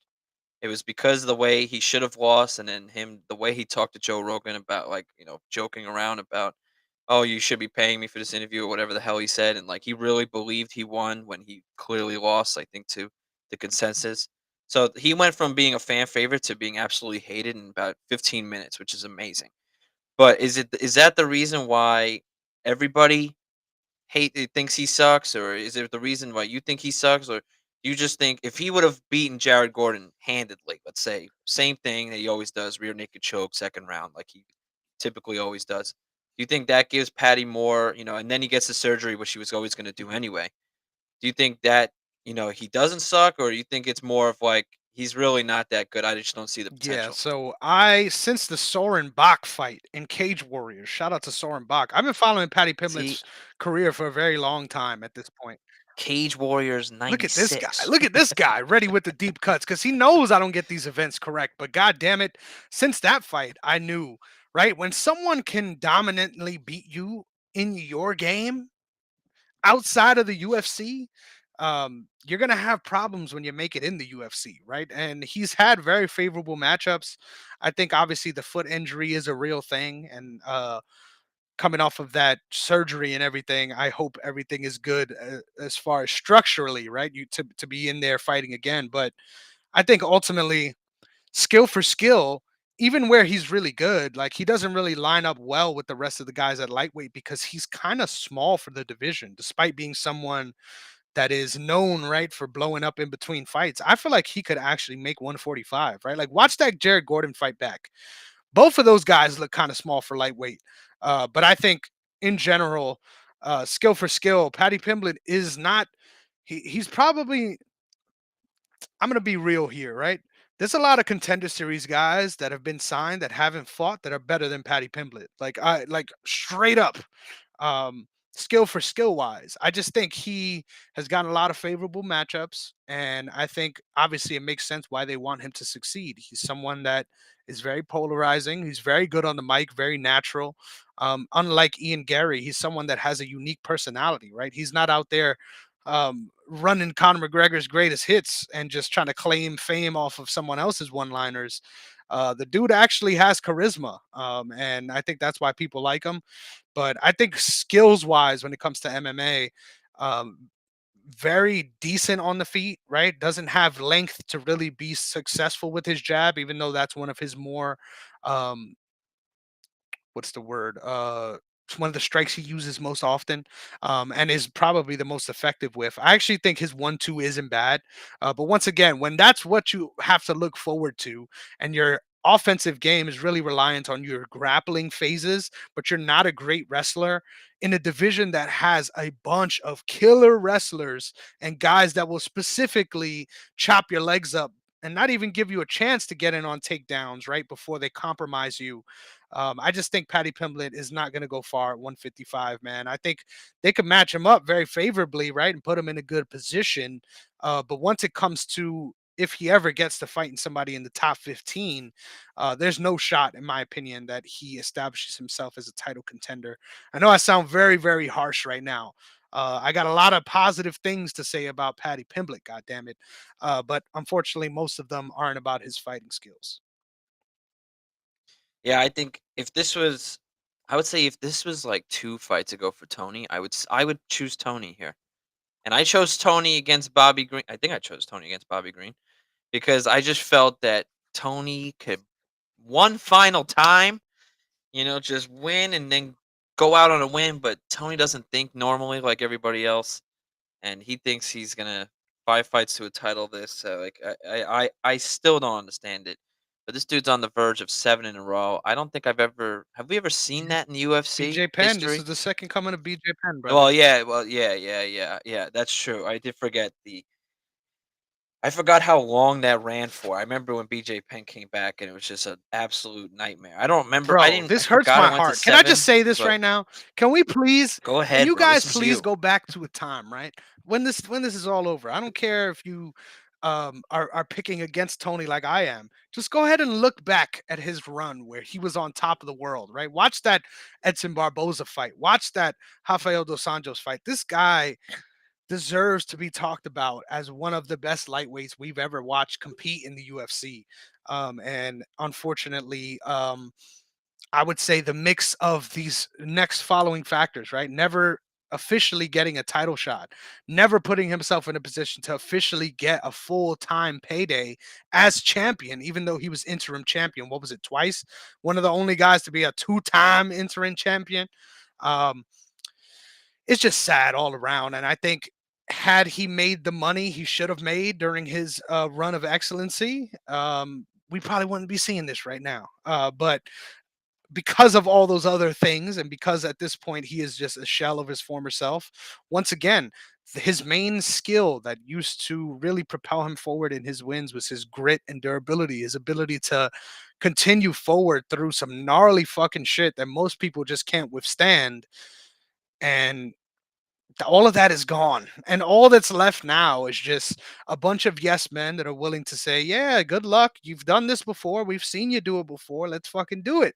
Speaker 1: It was because of the way he should have lost, and then the way he talked to Joe Rogan about, like, joking around about, "Oh, you should be paying me for this interview," or whatever the hell he said, and like he really believed he won when he clearly lost, I think, to the consensus. So he went from being a fan favorite to being absolutely hated in about 15 minutes, which is amazing. But is that the reason why everybody thinks he sucks, or is it the reason why you think he sucks, or you just think if he would have beaten Jared Gordon handedly, let's say, same thing that he always does, rear naked choke, second round, like he typically always does. Do you think that gives Patty more, and then he gets the surgery, which he was always going to do
Speaker 2: Mhm.
Speaker 1: anyway? Do you think that, he doesn't suck, or do you think it's more of like he's really not that good? I just don't see the
Speaker 2: Yeah,
Speaker 1: potential.
Speaker 2: so since the Soren Bach fight in Cage Warriors, shout out to Soren Bach. I've been following Paddy
Speaker 1: See,
Speaker 2: Pimblett's career for a very long time at this point.
Speaker 1: Cage Warriors
Speaker 2: Look at this guy.
Speaker 1: 96.
Speaker 2: Look at this guy, ready with the deep cuts because he knows I don't get these events correct. But god damn it, since that fight, I knew, right? When someone can dominantly beat you in your game outside of the UFC, you're gonna have problems when you make it in the UFC, right? And he's had very favorable matchups. I think obviously the foot injury is a real thing, and coming off of that surgery and everything, I hope everything is good as far as structurally, right? You to be in there fighting again, but I think ultimately skill for skill, even where he's really good, like he doesn't really line up well with the rest of the guys at lightweight because he's kind of small for the division, despite being someone that is known, right, for blowing up in between fights. I feel like he could actually make 145, right? Like watch that Jared Gordon fight back. Both of those guys look kind of small for lightweight. But I think in general, skill for skill, Paddy Pimblett is not. He's probably. I'm gonna be real here, right? There's a lot of contender series guys that have been signed that haven't fought that are better than Paddy Pimblett. Like straight up skill for skill wise. I just think he has gotten a lot of favorable matchups, and I think obviously it makes sense why they want him to succeed. He's someone that is very polarizing. He's very good on the mic, very natural. Unlike Ian Gary, he's someone that has a unique personality, right? He's not out there running Conor McGregor's greatest hits and just trying to claim fame off of someone else's one-liners. The dude actually has charisma, and I think that's why people like him. But I think skills wise, when it comes to MMA, um, very decent on the feet, right? Doesn't have length to really be successful with his jab, even though that's one of his more um, what's the word? It's one of the strikes he uses most often, and is probably the most effective with. I actually think his 1-2 isn't bad, but once again, when that's what you have to look forward to, and your offensive game is really reliant on your grappling phases, but you're not a great wrestler in a division that has a bunch of killer wrestlers and guys that will specifically chop your legs up and not even give you a chance to get in on takedowns right before they compromise you. I just think Paddy Pimblett is not going to go far at 155, man. I think they could match him up very favorably, right, and put him in a good position. But once it comes to if he ever gets to fighting somebody in the top 15, there's no shot, in my opinion, that he establishes himself as a title contender. I know I sound very, very harsh right now. I got a lot of positive things to say about Paddy Pimblett, God damn it. But unfortunately, most of them aren't about his fighting skills.
Speaker 1: Yeah, I think if this was I would say if this was like 2 fights ago for Tony, I would choose Tony here. And I chose Tony against Bobby Green. I think I chose Tony against Bobby Green because I just felt that Tony could one final time, just win and then go out on a win, but Tony doesn't think normally like everybody else, and he thinks he's gonna 5 fights to a title this. So like I still don't understand it. But this dude's on the verge of 7 in a row. I don't think have we ever seen
Speaker 2: Mhm.
Speaker 1: that in UFC
Speaker 2: BJ Penn, this
Speaker 1: history?
Speaker 2: is the second coming of BJ Penn, brother.
Speaker 1: Well, yeah. That's true. I forgot how long that ran for. I remember when BJ Penn came back and it was just an absolute nightmare. I don't remember.
Speaker 2: Bro,
Speaker 1: I
Speaker 2: this hurts
Speaker 1: forgot it
Speaker 2: my
Speaker 1: went to
Speaker 2: heart. Can I just
Speaker 1: 7,
Speaker 2: say this
Speaker 1: but
Speaker 2: right now? Can we please
Speaker 1: go
Speaker 2: can
Speaker 1: ahead,
Speaker 2: you
Speaker 1: bro.
Speaker 2: guys
Speaker 1: This is
Speaker 2: please
Speaker 1: you.
Speaker 2: go back to a time, right? When this is all over. I don't care if you are picking against Tony like I am, just go ahead and look back at his run where he was on top of the world, right? Watch that Edson Barboza fight. Watch that Rafael dos Anjos fight. This guy deserves to be talked about as one of the best lightweights we've ever watched compete in the UFC. And unfortunately, I would say the mix of these next following factors, right? Never officially getting a title shot, never putting himself in a position to officially get a full time payday as champion, even though he was interim champion. What was it, twice? One of the only guys to be a two-time interim champion. Um, it's just sad all around. And I think had he made the money he should have made during his run of excellency, we probably wouldn't be seeing this right now. But because of all those other things, and because at this point he is just a shell of his former self, once again, his main skill that used to really propel him forward in his wins was his grit and durability, his ability to continue forward through some gnarly fucking shit that most people just can't withstand. And all of that is gone. And all that's left now is just a bunch of yes men that are willing to say, yeah, good luck. You've done this before. We've seen you do it before. Let's fucking do it.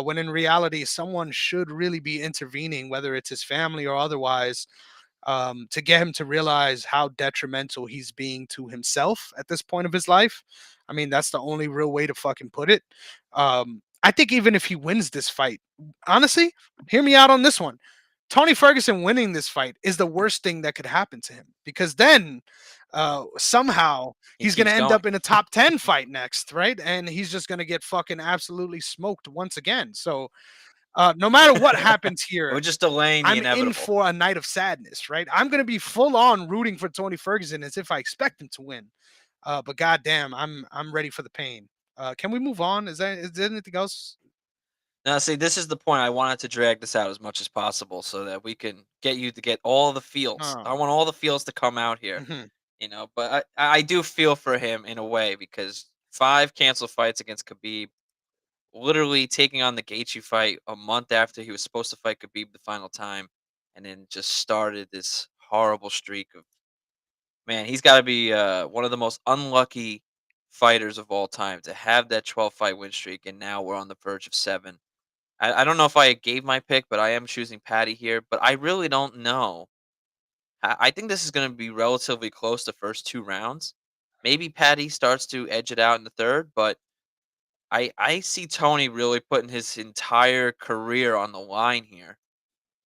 Speaker 2: When in reality, someone should really be intervening, whether it's his family or otherwise, to get him to realize how detrimental he's being to himself at this point of his life. I mean, that's the only real way to fucking put it. I think even if he wins this fight, honestly, hear me out on this one. Tony Ferguson winning this fight is the worst thing that could happen to him, because then somehow
Speaker 1: He
Speaker 2: he's going
Speaker 1: keeps
Speaker 2: to end
Speaker 1: going.
Speaker 2: up in a top 10 fight next, right? And he's just going to get fucking absolutely smoked once again. So no matter what happens
Speaker 1: We're
Speaker 2: here,
Speaker 1: just delaying the
Speaker 2: I'm in
Speaker 1: inevitable.
Speaker 2: for a night of sadness, right? I'm going to be full on rooting for Tony Ferguson as if I expect him to win. But goddamn, I'm ready for the pain. Can we move on? Is there anything else?
Speaker 1: Now, see, this is the point. I wanted to drag this out as much as possible so that we can get you to get all the feels. I
Speaker 2: Oh,
Speaker 1: want all the feels to come out here,
Speaker 2: mhm.
Speaker 1: But I do feel for him in a way because 5 canceled fights against Khabib, literally taking on the Gaethje fight a month after he was supposed to fight Khabib the final time, and then just started this horrible streak of, man. He's got to be one of the most unlucky fighters of all time to have that 12 fight win streak, and now we're on the verge of 7. I don't know if I gave my pick, but I am choosing Patty here. But I really don't know. I think this is going to be relatively close the first 2 rounds. Maybe Patty starts to edge it out in the third, but I see Tony really putting his entire career on the line here.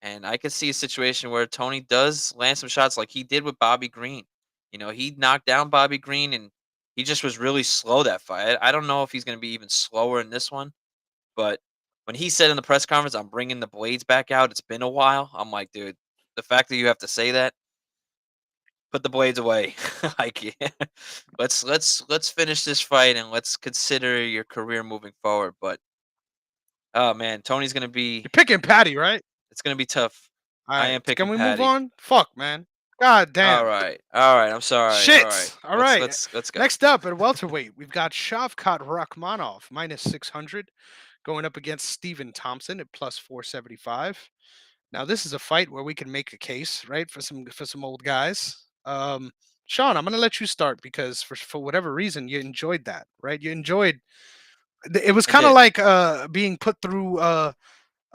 Speaker 1: And I could see a situation where Tony does land some shots like he did with Bobby Green. He knocked down Bobby Green and he just was really slow that fight. I don't know if he's going to be even slower in this one, but when he said in the press conference, "I'm bringing the blades back out," it's been a while. I'm like, dude, the fact that you have to say that, put the blades away. Like, yeah. Let's finish this fight and let's consider your career moving forward. But oh man, Tony's gonna be.
Speaker 2: You're picking Patty, right?
Speaker 1: It's gonna be tough.
Speaker 2: All
Speaker 1: I
Speaker 2: right.
Speaker 1: am picking
Speaker 2: Can we move
Speaker 1: Patty.
Speaker 2: on? Fuck, man. God
Speaker 1: All
Speaker 2: damn.
Speaker 1: right, all right. I'm sorry. All right,
Speaker 2: Shit. All
Speaker 1: let's
Speaker 2: right.
Speaker 1: let's let's go.
Speaker 2: Next up at welterweight, we've got Shavkat Rakhmonov minus 600 going up against Stephen Thompson at plus 475. Now this is a fight where we can make a case, right, for some old guys. Sean, I'm gonna let you start because for whatever reason you enjoyed that, right? You enjoyed. It was
Speaker 1: I
Speaker 2: kind of
Speaker 1: did.
Speaker 2: like being put through a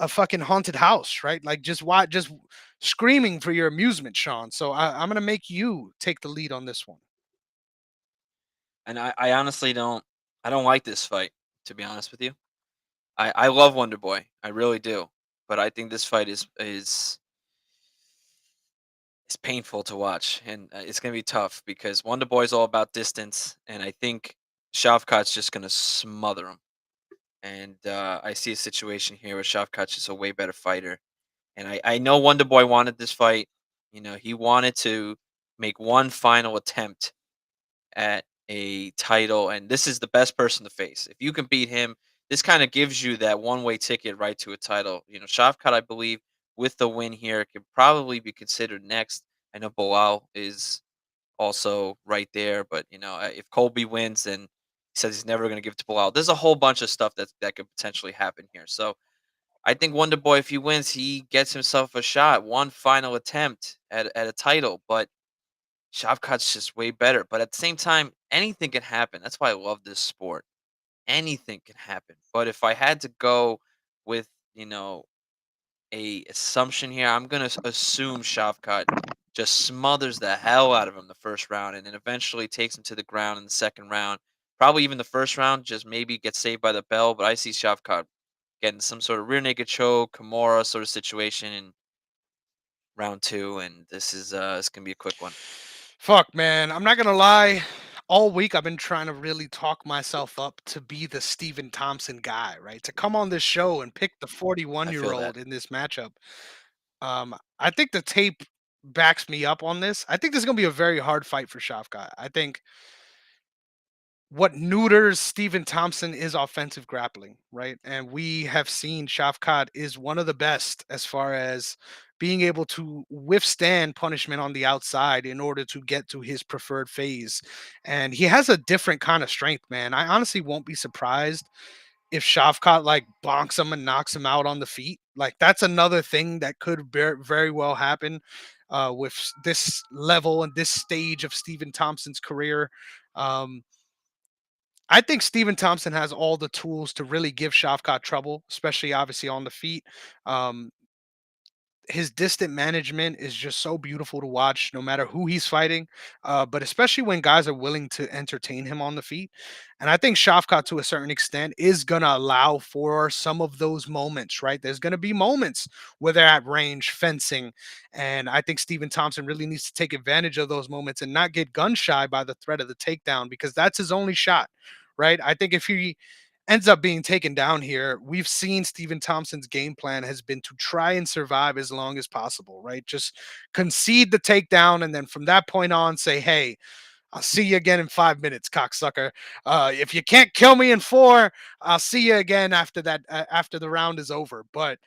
Speaker 2: fucking haunted house, right? Like just screaming for your amusement, Sean. So I'm gonna make you take the lead on this one.
Speaker 1: And I honestly don't. I don't like this fight. To be honest with you, I love Wonder Boy. I really do. But I think this fight is painful to watch, and it's gonna be tough because Wonder Boy's all about distance, and I think Shavkat's just gonna smother him. And I see a situation here where Shavkat's just a way better fighter, and I know Wonder Boy wanted this fight. He wanted to make one final attempt at a title, and this is the best person to face. If you can beat him, this kind of gives you that one-way ticket right to a title. Shavkat, I believe, with the win here, could probably be considered next. I know Bilal is also right there, but if Colby wins, then he says he's never going to give it to Bilal. There's a whole bunch of stuff that could potentially happen here. So I think Wonder Boy, if he wins, he gets himself a shot, one final attempt at a title. But Shavkat's just way better. But at the same time, anything can happen. That's why I love this sport. Anything can happen. But if I had to go with, a assumption here, I'm gonna assume Shavkat just smothers the hell out of him the first round, and then eventually takes him to the ground in the second round. Probably even the first round, just maybe get saved by the bell. But I see Shavkat getting some sort of rear naked choke, Kimura sort of situation in round two, and this can be a quick one.
Speaker 2: Fuck, man. I'm not gonna lie. All week I've been trying to really talk myself up to be the Stephen Thompson guy, right? To come on this show and pick the 41
Speaker 1: I
Speaker 2: year
Speaker 1: feel that.
Speaker 2: old in this matchup. I think the tape backs me up on this. I think this is gonna be a very hard fight for Shafkat. I think what neuters Stephen Thompson is offensive grappling, right? And we have seen Shafkat is one of the best as far as being able to withstand punishment on the outside in order to get to his preferred phase. And he has a different kind of strength, man. I honestly won't be surprised if Shafkat like bonks him and knocks him out on the feet. Like that's another thing that could very well happen with this level and this stage of Stephen Thompson's career. Um, I think Steven Thompson has all the tools to really give Shafkat trouble, especially obviously on the feet. Um, his distant management is just so beautiful to watch, no matter who he's fighting, but especially when guys are willing to entertain him on the feet. And I think Shafkat, to a certain extent, is going to allow for some of those moments, right? There's going to be moments where they're at range fencing. And I think Steven Thompson really needs to take advantage of those moments and not get gun shy by the threat of the takedown because that's his only shot, right? I think if he ends up being taken down here, we've seen Stephen Thompson's game plan has been to try and survive as long as possible, right? Just concede the takedown and then from that point on say, hey, I'll see you again in 5 minutes, cocksucker. If you can't kill me in four, I'll see you again after that, after the round is over. But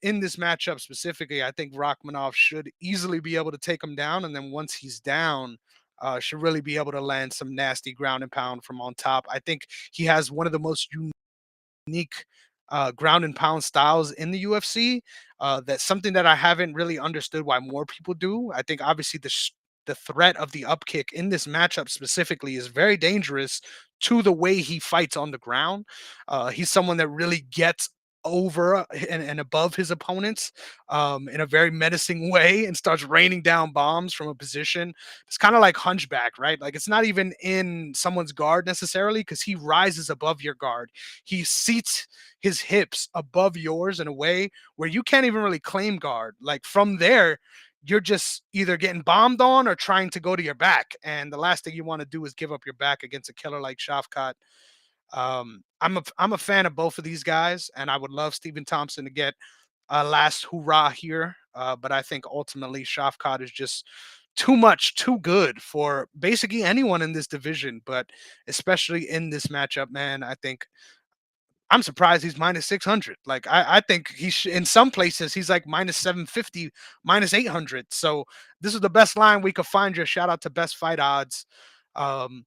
Speaker 2: in this matchup specifically, I think Rachmanov should easily be able to take him down. And then once he's down, should really be able to land some nasty ground and pound from on top. I think he has one of the most unique ground and pound styles in the UFC. That's something that I haven't really understood why more people do. I think obviously the threat of the upkick in this matchup specifically is very dangerous to the way he fights on the ground. He's someone that really gets over and above his opponents in a very menacing way and starts raining down bombs from a position. It's kind of like hunchback, right? Like it's not even in someone's guard necessarily because he rises above your guard. He seats his hips above yours in a way where you can't even really claim guard. Like from there, you're just either getting bombed on or trying to go to your back. And the last thing you want to do is give up your back against a killer like Shafkat. I'm a fan of both of these guys, and I would love Stephen Thompson to get a last hurrah here. But I think ultimately Shafkat is just too much, too good for basically anyone in this division, but especially in this matchup, man. I think I'm surprised he's minus 600. Like I think in some places he's like minus 750, minus 800. So this is the best line we could find. Your shout out to Best Fight Odds. Um,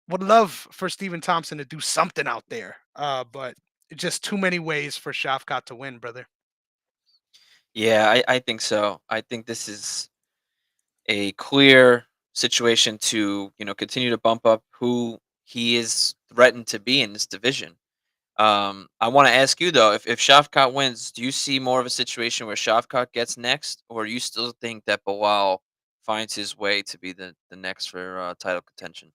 Speaker 2: would love for Stephen Thompson to do something out there, but just too many ways for Shafkat to win, brother.
Speaker 1: Yeah, I think so. I think this is a clear situation to, continue to bump up who he is threatened to be in this division. I want to ask you though, if Shafkat wins, do you see more of a situation where Shafkat gets next, or you still think that Bilal finds his way to be the next for title contention?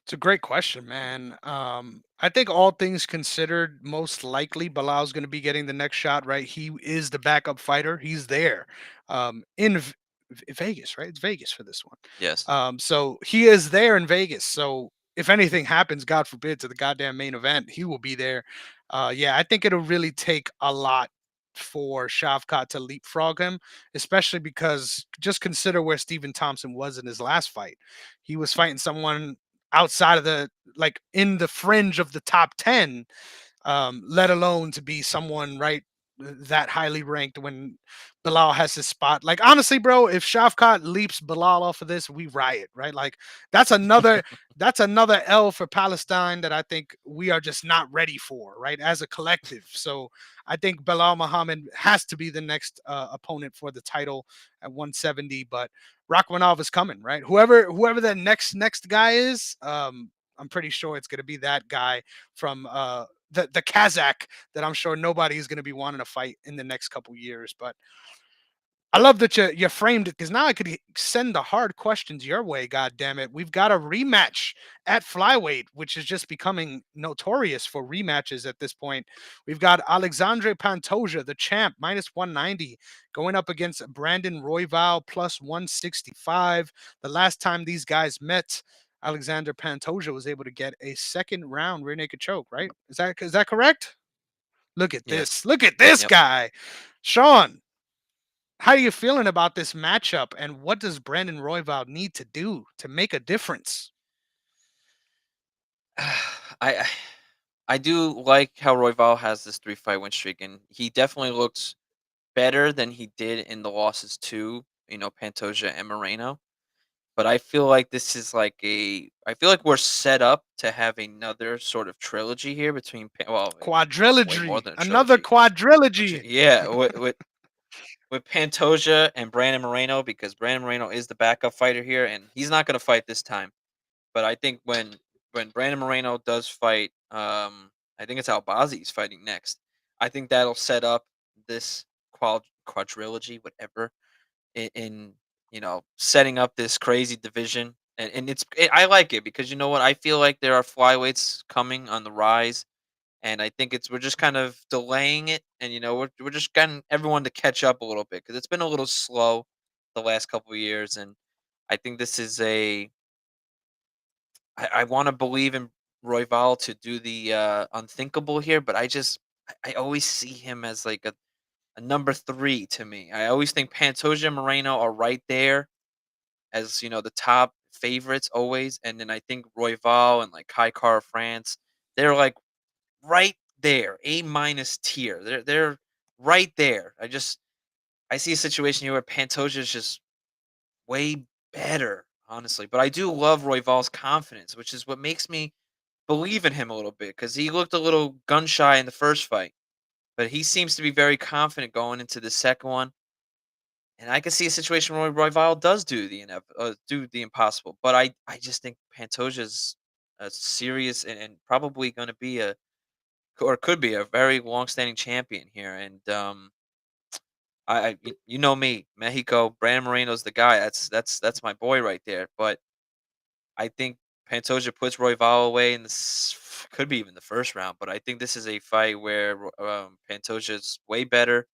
Speaker 2: It's a great question, man. I think all things considered, most likely Bilal's going to be getting the next shot. Right, he is the backup fighter. He's there, in Vegas, right? It's Vegas for this one.
Speaker 1: Yes.
Speaker 2: So he is there in Vegas. So if anything happens, God forbid, to the goddamn main event, he will be there. Yeah, I think it'll really take a lot for Shavkat to leapfrog him, especially because just consider where Stephen Thompson was in his last fight. He was fighting someone outside of the like in the fringe of the top 10, let alone to be someone right that highly ranked when Bilal has his spot. Like honestly, bro, if Shavkat leaps Bilal off of this, we riot, right? Like that's another that's another L for Palestine that I think we are just not ready for, right? As a collective. So I think Bilal Muhammad has to be the next opponent for the title at 170. But Rachmanov is coming, right? Whoever that next guy is, I'm pretty sure it's gonna be that guy from the Kazakh that I'm sure nobody is going to be wanting to fight in the next couple years. But I love that you framed it because now I could send the hard questions your way. God damn it, we've got a rematch at flyweight, which is just becoming notorious for rematches at this point. We've got Alexandre Pantoja, the champ, -190, going up against Brandon Royval plus 165. The last time these guys met, Alexander Pantoja was able to get a second round rear naked choke. Right? Is that correct? Look at
Speaker 1: Yes.
Speaker 2: this. Look at this
Speaker 1: Yep.
Speaker 2: guy, Sean. How are you feeling about this matchup, and what does Brandon Royval need to do to make a difference?
Speaker 1: I I do like how Royval has this 3-fight win streak, and he definitely looks better than he did in the losses to, Pantoja and Moreno. But I feel like this is like I feel like we're set up to have another sort of trilogy here between well, way more
Speaker 2: Quadrilogy,
Speaker 1: than a
Speaker 2: another
Speaker 1: trilogy.
Speaker 2: quadrilogy.
Speaker 1: Yeah, with Pantoja and Brandon Moreno, because Brandon Moreno is the backup fighter here, and he's not going to fight this time. But I think when Brandon Moreno does fight, I think it's Albazi's fighting next. I think that'll set up this quadrilogy, whatever, in setting up this crazy division. And I like it because you know what, I feel like there are flyweights coming on the rise, and I think we're just kind of delaying it, and we're just getting everyone to catch up a little bit because it's been a little slow the last couple of years, and I think this is I want to believe in Royval to do the unthinkable here, but I always see him as like a number three to me. I always think Pantoja and Moreno are right there as the top favorites always, and then I think Royval and like Kai Kara France, they're like right there, A minus tier. They're right there. I see a situation here where Pantoja is just way better, honestly. But I do love Royval's confidence, which is what makes me believe in him a little bit because he looked a little gun shy in the first fight, but he seems to be very confident going into the second one. And I can see a situation where Royval does do the impossible, but I just think Pantoja's a serious and probably going to be or could be a very long-standing champion here. And you know me, Mexico, Brandon Moreno's the guy. That's my boy right there. But I think Pantoja puts Royval away in this, could be even the first round. But I think this is a fight where Pantoja's way better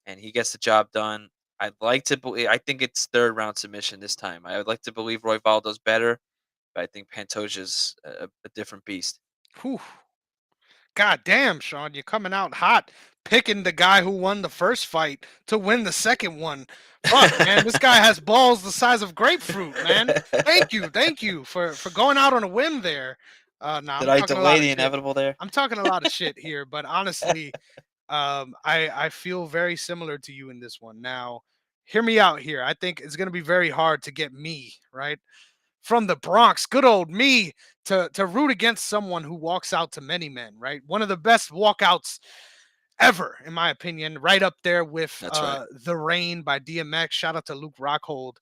Speaker 1: and he gets the job done. I'd like to believe. I think it's third round submission this time. I would like to believe Royval does better, but I think Pantoja's a different beast.
Speaker 2: Whew. God damn, Sean, you're coming out hot, picking the guy who won the first fight to win the second one. Fuck, man, this guy has balls the size of grapefruit, man. Thank you for going out on a whim there. Nah,
Speaker 1: Did
Speaker 2: I'm
Speaker 1: I
Speaker 2: talking a
Speaker 1: delay
Speaker 2: lot of
Speaker 1: the
Speaker 2: shit.
Speaker 1: inevitable there?
Speaker 2: I'm talking a lot of shit here, but honestly, I feel very similar to you in this one. Now, hear me out here. I think it's gonna be very hard to get me right from the Bronx, good old me, to root against someone who walks out to many men, right? One of the best walkouts ever, in my opinion, right up there with
Speaker 1: That's right.
Speaker 2: The Rain by DMX. Shout out to Luke Rockhold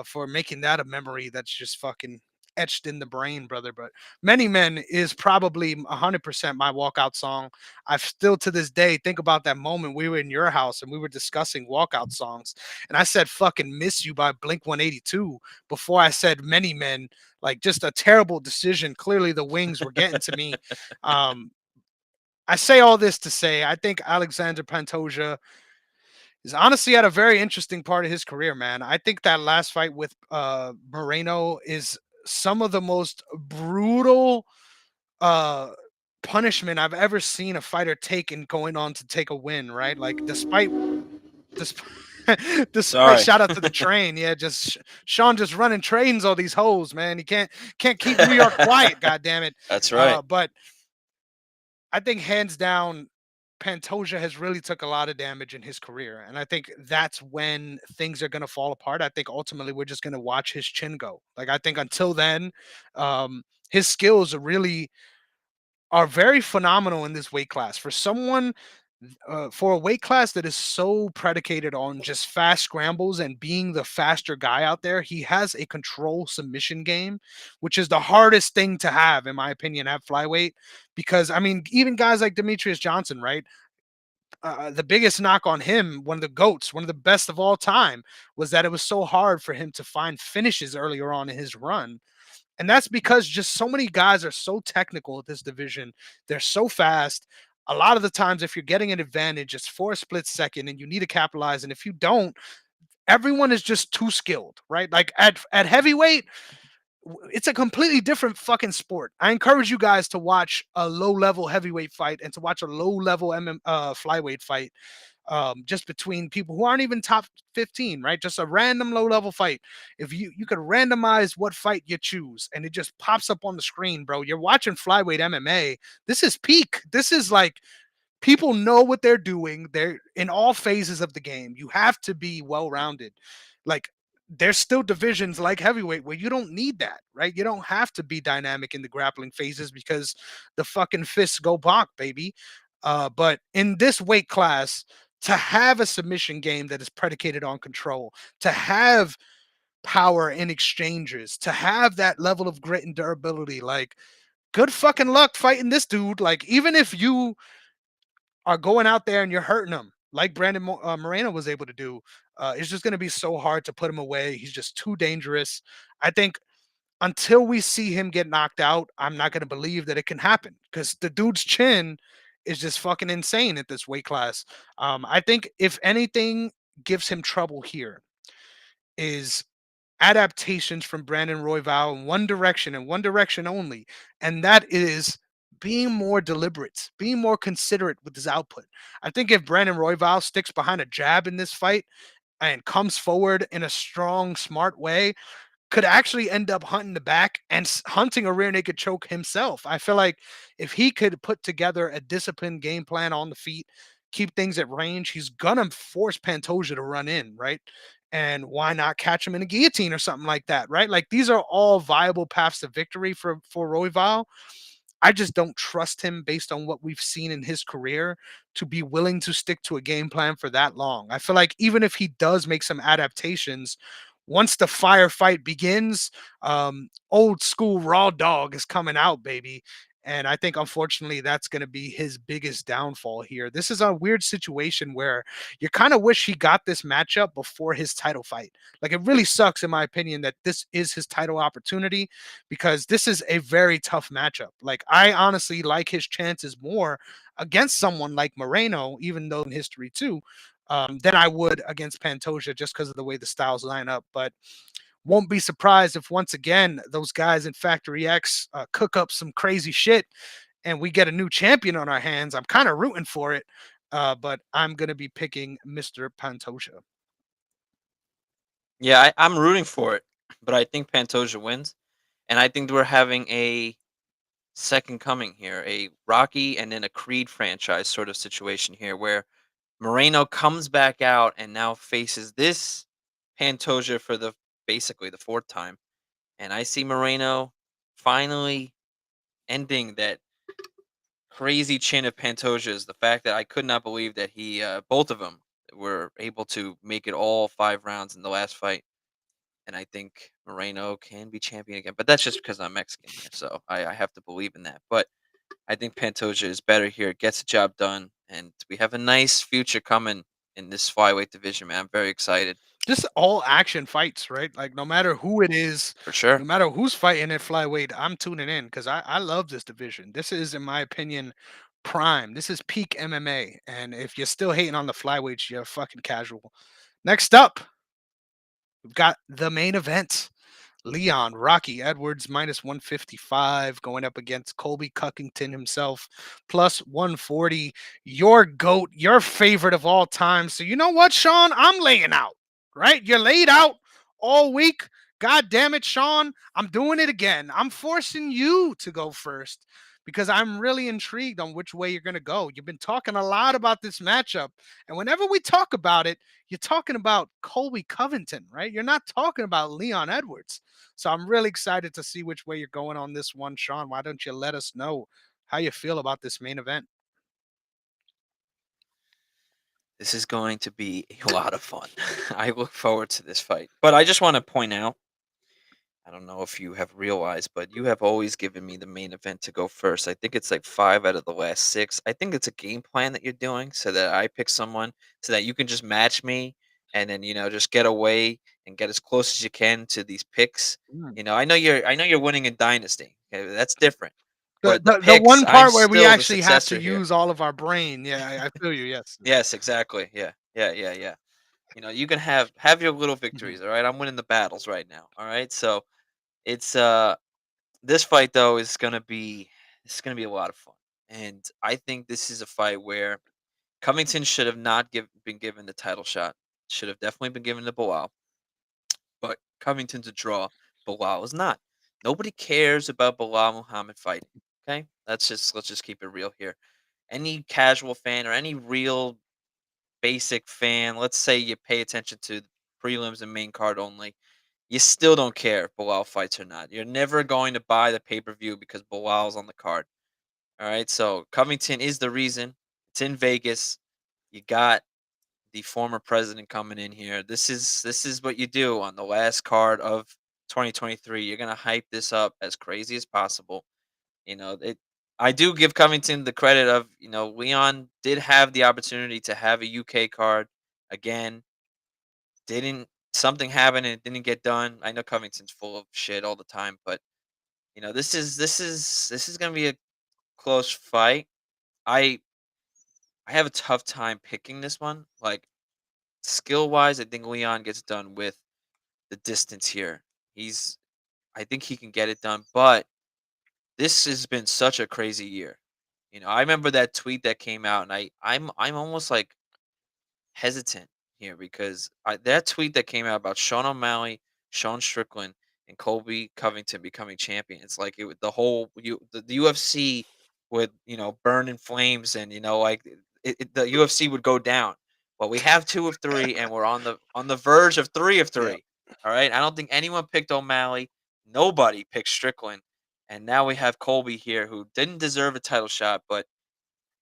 Speaker 2: for making that a memory that's just fucking etched in the brain, brother. But Many Men is probably 100% my walkout song. I still to this day think about that moment we were in your house and we were discussing walkout songs. And I said fucking Miss You by Blink 182 before I said Many Men. Like just a terrible decision. Clearly the wings were getting to me. Um, I say all this to say I think Alexander Pantoja is honestly at a very interesting part of his career, man. I think that last fight with Moreno is some of the most brutal uh punishment I've ever seen a fighter take in going on to take a win, right? Like despite despite
Speaker 1: Sorry.
Speaker 2: shout out to the train. Yeah, Sean just running trains all these hoes, man. He can't keep New York quiet, god damn it.
Speaker 1: That's right.
Speaker 2: But I think hands down Pantoja has really took a lot of damage in his career, and I think that's when things are going to fall apart. I think ultimately we're just going to watch his chin go. Like I think until then, his skills are very phenomenal in this weight class for someone for a weight class that is so predicated on just fast scrambles and being the faster guy out there. He has a control submission game, which is the hardest thing to have, in my opinion, at flyweight. Because I mean, even guys like Demetrius Johnson, right? The biggest knock on him, one of the goats, one of the best of all time, was that it was so hard for him to find finishes earlier on in his run. And that's because just so many guys are so technical at this division. They're so fast. A lot of the times, if you're getting an advantage, it's for a split second and you need to capitalize. And if you don't, everyone is just too skilled, right? Like at heavyweight, it's a completely different fucking sport. I encourage you guys to watch a low level heavyweight fight and to watch a low level flyweight fight, just between people who aren't even top 15, right? Just a random low level fight. If you could randomize what fight you choose and it just pops up on the screen, bro, you're watching flyweight MMA. This is peak. This is like people know what they're doing. They're in all phases of the game. You have to be well rounded. Like there's still divisions like heavyweight where you don't need that, right? You don't have to be dynamic in the grappling phases because the fucking fists go bonk, baby. But in this weight class, to have a submission game that is predicated on control, to have power in exchanges, to have that level of grit and durability, like good fucking luck fighting this dude. Like even if you are going out there and you're hurting him, like Moreno was able to do, it's just going to be so hard to put him away. He's just too dangerous. I think until we see him get knocked out, I'm not going to believe that it can happen because the dude's chin is just fucking insane at this weight class. I think if anything gives him trouble here is adaptations from Brandon Royval in one direction and one direction only, and that is being more deliberate, being more considerate with his output. I think if Brandon Royval sticks behind a jab in this fight and comes forward in a strong, smart way, could actually end up hunting the back and hunting a rear naked choke himself. I feel like if he could put together a disciplined game plan on the feet, keep things at range, he's gonna force Pantoja to run in, right? And why not catch him in a guillotine or something like that, right? Like these are all viable paths to victory for Royval. I just don't trust him based on what we've seen in his career to be willing to stick to a game plan for that long. I feel like even if he does make some adaptations, once the firefight begins, old school raw dog is coming out, baby. And I think unfortunately that's going to be his biggest downfall here. This is a weird situation where you kind of wish he got this matchup before his title fight. Like it really sucks, in my opinion, that this is his title opportunity because this is a very tough matchup. Like I honestly like his chances more against someone like Moreno, even though in history too, than I would against Pantoja just because of the way the styles line up. But won't be surprised if once again those guys in Factory X cook up some crazy shit and we get a new champion on our hands. I'm kind of rooting for it, but I'm gonna be picking Mr. Pantoja.
Speaker 1: Yeah, I'm rooting for it, but I think Pantoja wins, and I think we're having a second coming here, a Rocky and then a Creed franchise sort of situation here, where Moreno comes back out and now faces this Pantoja for the basically the fourth time, and I see Moreno finally ending that crazy chin of Pantoja's. The fact that I could not believe that both of them were able to make it all 5 rounds in the last fight. And I think Moreno can be champion again, but that's just because I'm Mexican here, so I have to believe in that. But I think Pantoja is better here, gets the job done, and we have a nice future coming in this flyweight division, man. I'm very excited
Speaker 2: Just all action fights, right? Like no matter who it is,
Speaker 1: for
Speaker 2: no
Speaker 1: sure.
Speaker 2: matter who's fighting at flyweight, I'm tuning in because I love this division. This is, in my opinion, prime. This is peak MMA. And if you're still hating on the flyweights, you're fucking casual. Next up, we've got the main event. Leon Rocky Edwards minus 155 going up against Colby Cuckington himself plus 140. Your GOAT, your favorite of all time. So, you know what, Sean? I'm laying out, right? You're laid out all week. God damn it, Sean. I'm doing it again. I'm forcing you to go first because I'm really intrigued on which way you're going to go. You've been talking a lot about this matchup, and whenever we talk about it, you're talking about Colby Covington, right? You're not talking about Leon Edwards. So I'm really excited to see which way you're going on this one, Sean. Why don't you let us know how you feel about this main event?
Speaker 1: This is going to be a lot of fun. I look forward to this fight. But I just want to point out, I don't know if you have realized, but you have always given me the main event to go first. I think it's like 5 out of the last 6. I think it's a game plan that you're doing so that I pick someone so that you can just match me and then, just get away and get as close as you can to these picks.
Speaker 2: Mm.
Speaker 1: I know you're winning in dynasty. Okay, that's different.
Speaker 2: The,
Speaker 1: But the
Speaker 2: the the
Speaker 1: picks,
Speaker 2: one
Speaker 1: I'm
Speaker 2: part where we
Speaker 1: still the
Speaker 2: actually have to
Speaker 1: successor here.
Speaker 2: use all of our brain. Yeah, I feel you. Yes.
Speaker 1: Yes, exactly. Yeah. Yeah, yeah, yeah. You can have your little
Speaker 2: Mhm.
Speaker 1: victories, all right? I'm winning the battles right now, all right? So, it's this fight though is going to be it's going to be a lot of fun. And I think this is a fight where Covington should have not been given the title shot. Should have definitely been given to Bilal, but Covington's a draw. Bilal is not. Nobody cares about Bilal Muhammad fighting. Okay? Let's just keep it real here. Any casual fan or any real basic fan, let's say you pay attention to the prelims and main card only, you still don't care if Bilal fights or not. You're never going to buy the pay per view because Bilal's on the card. All right. So Covington is the reason. It's in Vegas. You got the former president coming in here. This is what you do on the last card of 2023. You're gonna hype this up as crazy as possible. It. I do give Covington the credit of Leon did have the opportunity to have a UK card again. Didn't something happen and it didn't get done. I know Covington's full of shit all the time, but this is gonna be a close fight. I I have a tough time picking this one. Like skill wise, I think Leon gets done with the distance here. He's I think he can get it done, but this has been such a crazy year. I remember that tweet that came out, and I'm almost like hesitant here because that tweet that came out about Sean O'Malley, Sean Strickland, and Colby Covington becoming champions, like the whole the UFC would burn in flames, and like the UFC would go down. Well, we have 2 of 3, and we're on the verge of 3 of 3. All right, I don't think anyone picked O'Malley. Nobody picked Strickland, and now we have Colby here, who didn't deserve a title shot, but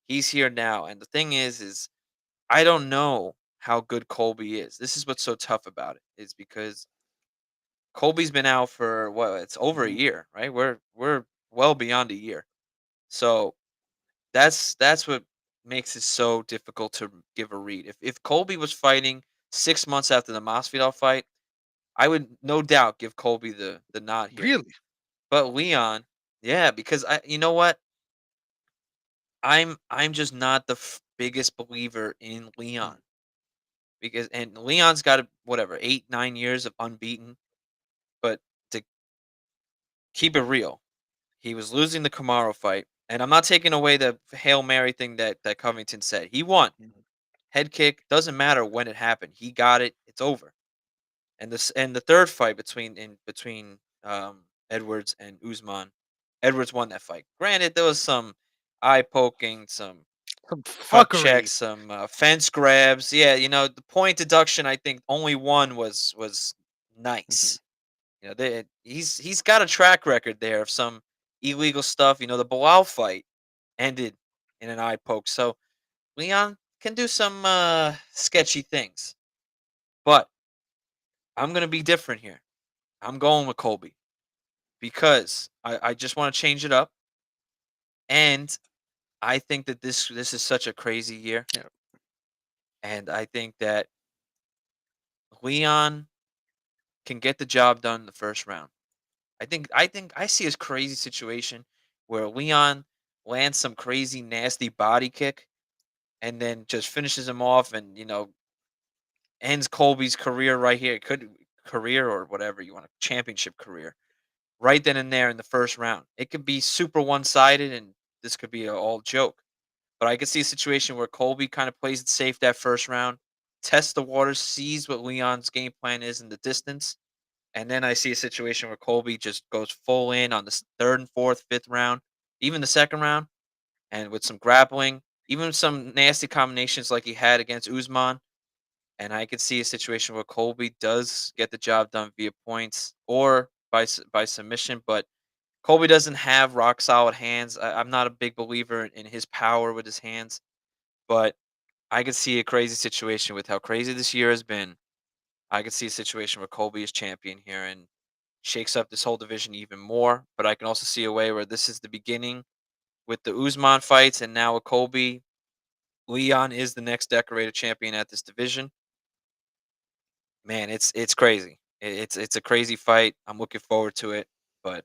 Speaker 1: he's here now. And the thing is I don't know how good Colby is. This is what's so tough about it, is because Colby's been out for what? It's over a
Speaker 2: Mhm.
Speaker 1: year, right? We're well beyond a year. So that's what makes it so difficult to give a read. If Colby was fighting 6 months after the Masvidal fight, I would no doubt give Colby the nod here.
Speaker 2: Really?
Speaker 1: But Leon, yeah, because you know what? I'm just not the biggest believer in
Speaker 2: Mm.
Speaker 1: Leon. Because and Leon's got whatever 8 9 years of unbeaten, but to keep it real, he was losing the Camaro fight, and I'm not taking away the hail mary thing that Covington said. He won,
Speaker 2: Mhm.
Speaker 1: head kick, doesn't matter when it happened. He got it. It's over. And the third fight between Edwards and Usman, Edwards won that fight. Granted, there was some eye poking, some
Speaker 2: Some
Speaker 1: cut
Speaker 2: fuckery.
Speaker 1: checks, some fence grabs. Yeah, the point deduction. I think only one was
Speaker 2: Mhm.
Speaker 1: nice. He's got a track record there of some illegal stuff. The Bilal fight ended in an eye poke, so Leon can do some sketchy things. But I'm gonna be different here. I'm going with Colby because I just want to change it up, and I think that this is such a crazy year,
Speaker 2: Yeah.
Speaker 1: and I think that Leon can get the job done in the first round. I think I see a crazy situation where Leon lands some crazy nasty body kick and then just finishes him off and ends Colby's career right here. It could career or whatever you want, a championship career right then and there in the first round. It could be super one sided and this could be a all joke. But I could see a situation where Colby kind of plays it safe that first round, tests the waters, sees what Leon's game plan is in the distance, and then I see a situation where Colby just goes full in on the third and fourth, fifth round. even the second round, and with some grappling, even some nasty combinations like he had against Usman. And I could see a situation where Colby does get the job done via points or by submission, but Colby doesn't have rock solid hands. I'm not a big believer in his power with his hands, but I could see a crazy situation with how crazy this year has been. I could see a situation where Colby is champion here and shakes up this whole division even more. But I can also see a way where this is the beginning with the Usman fights, and now with Colby, Leon is the next decorated champion at this division. Man, it's crazy. It's a crazy fight. I'm looking forward to it, but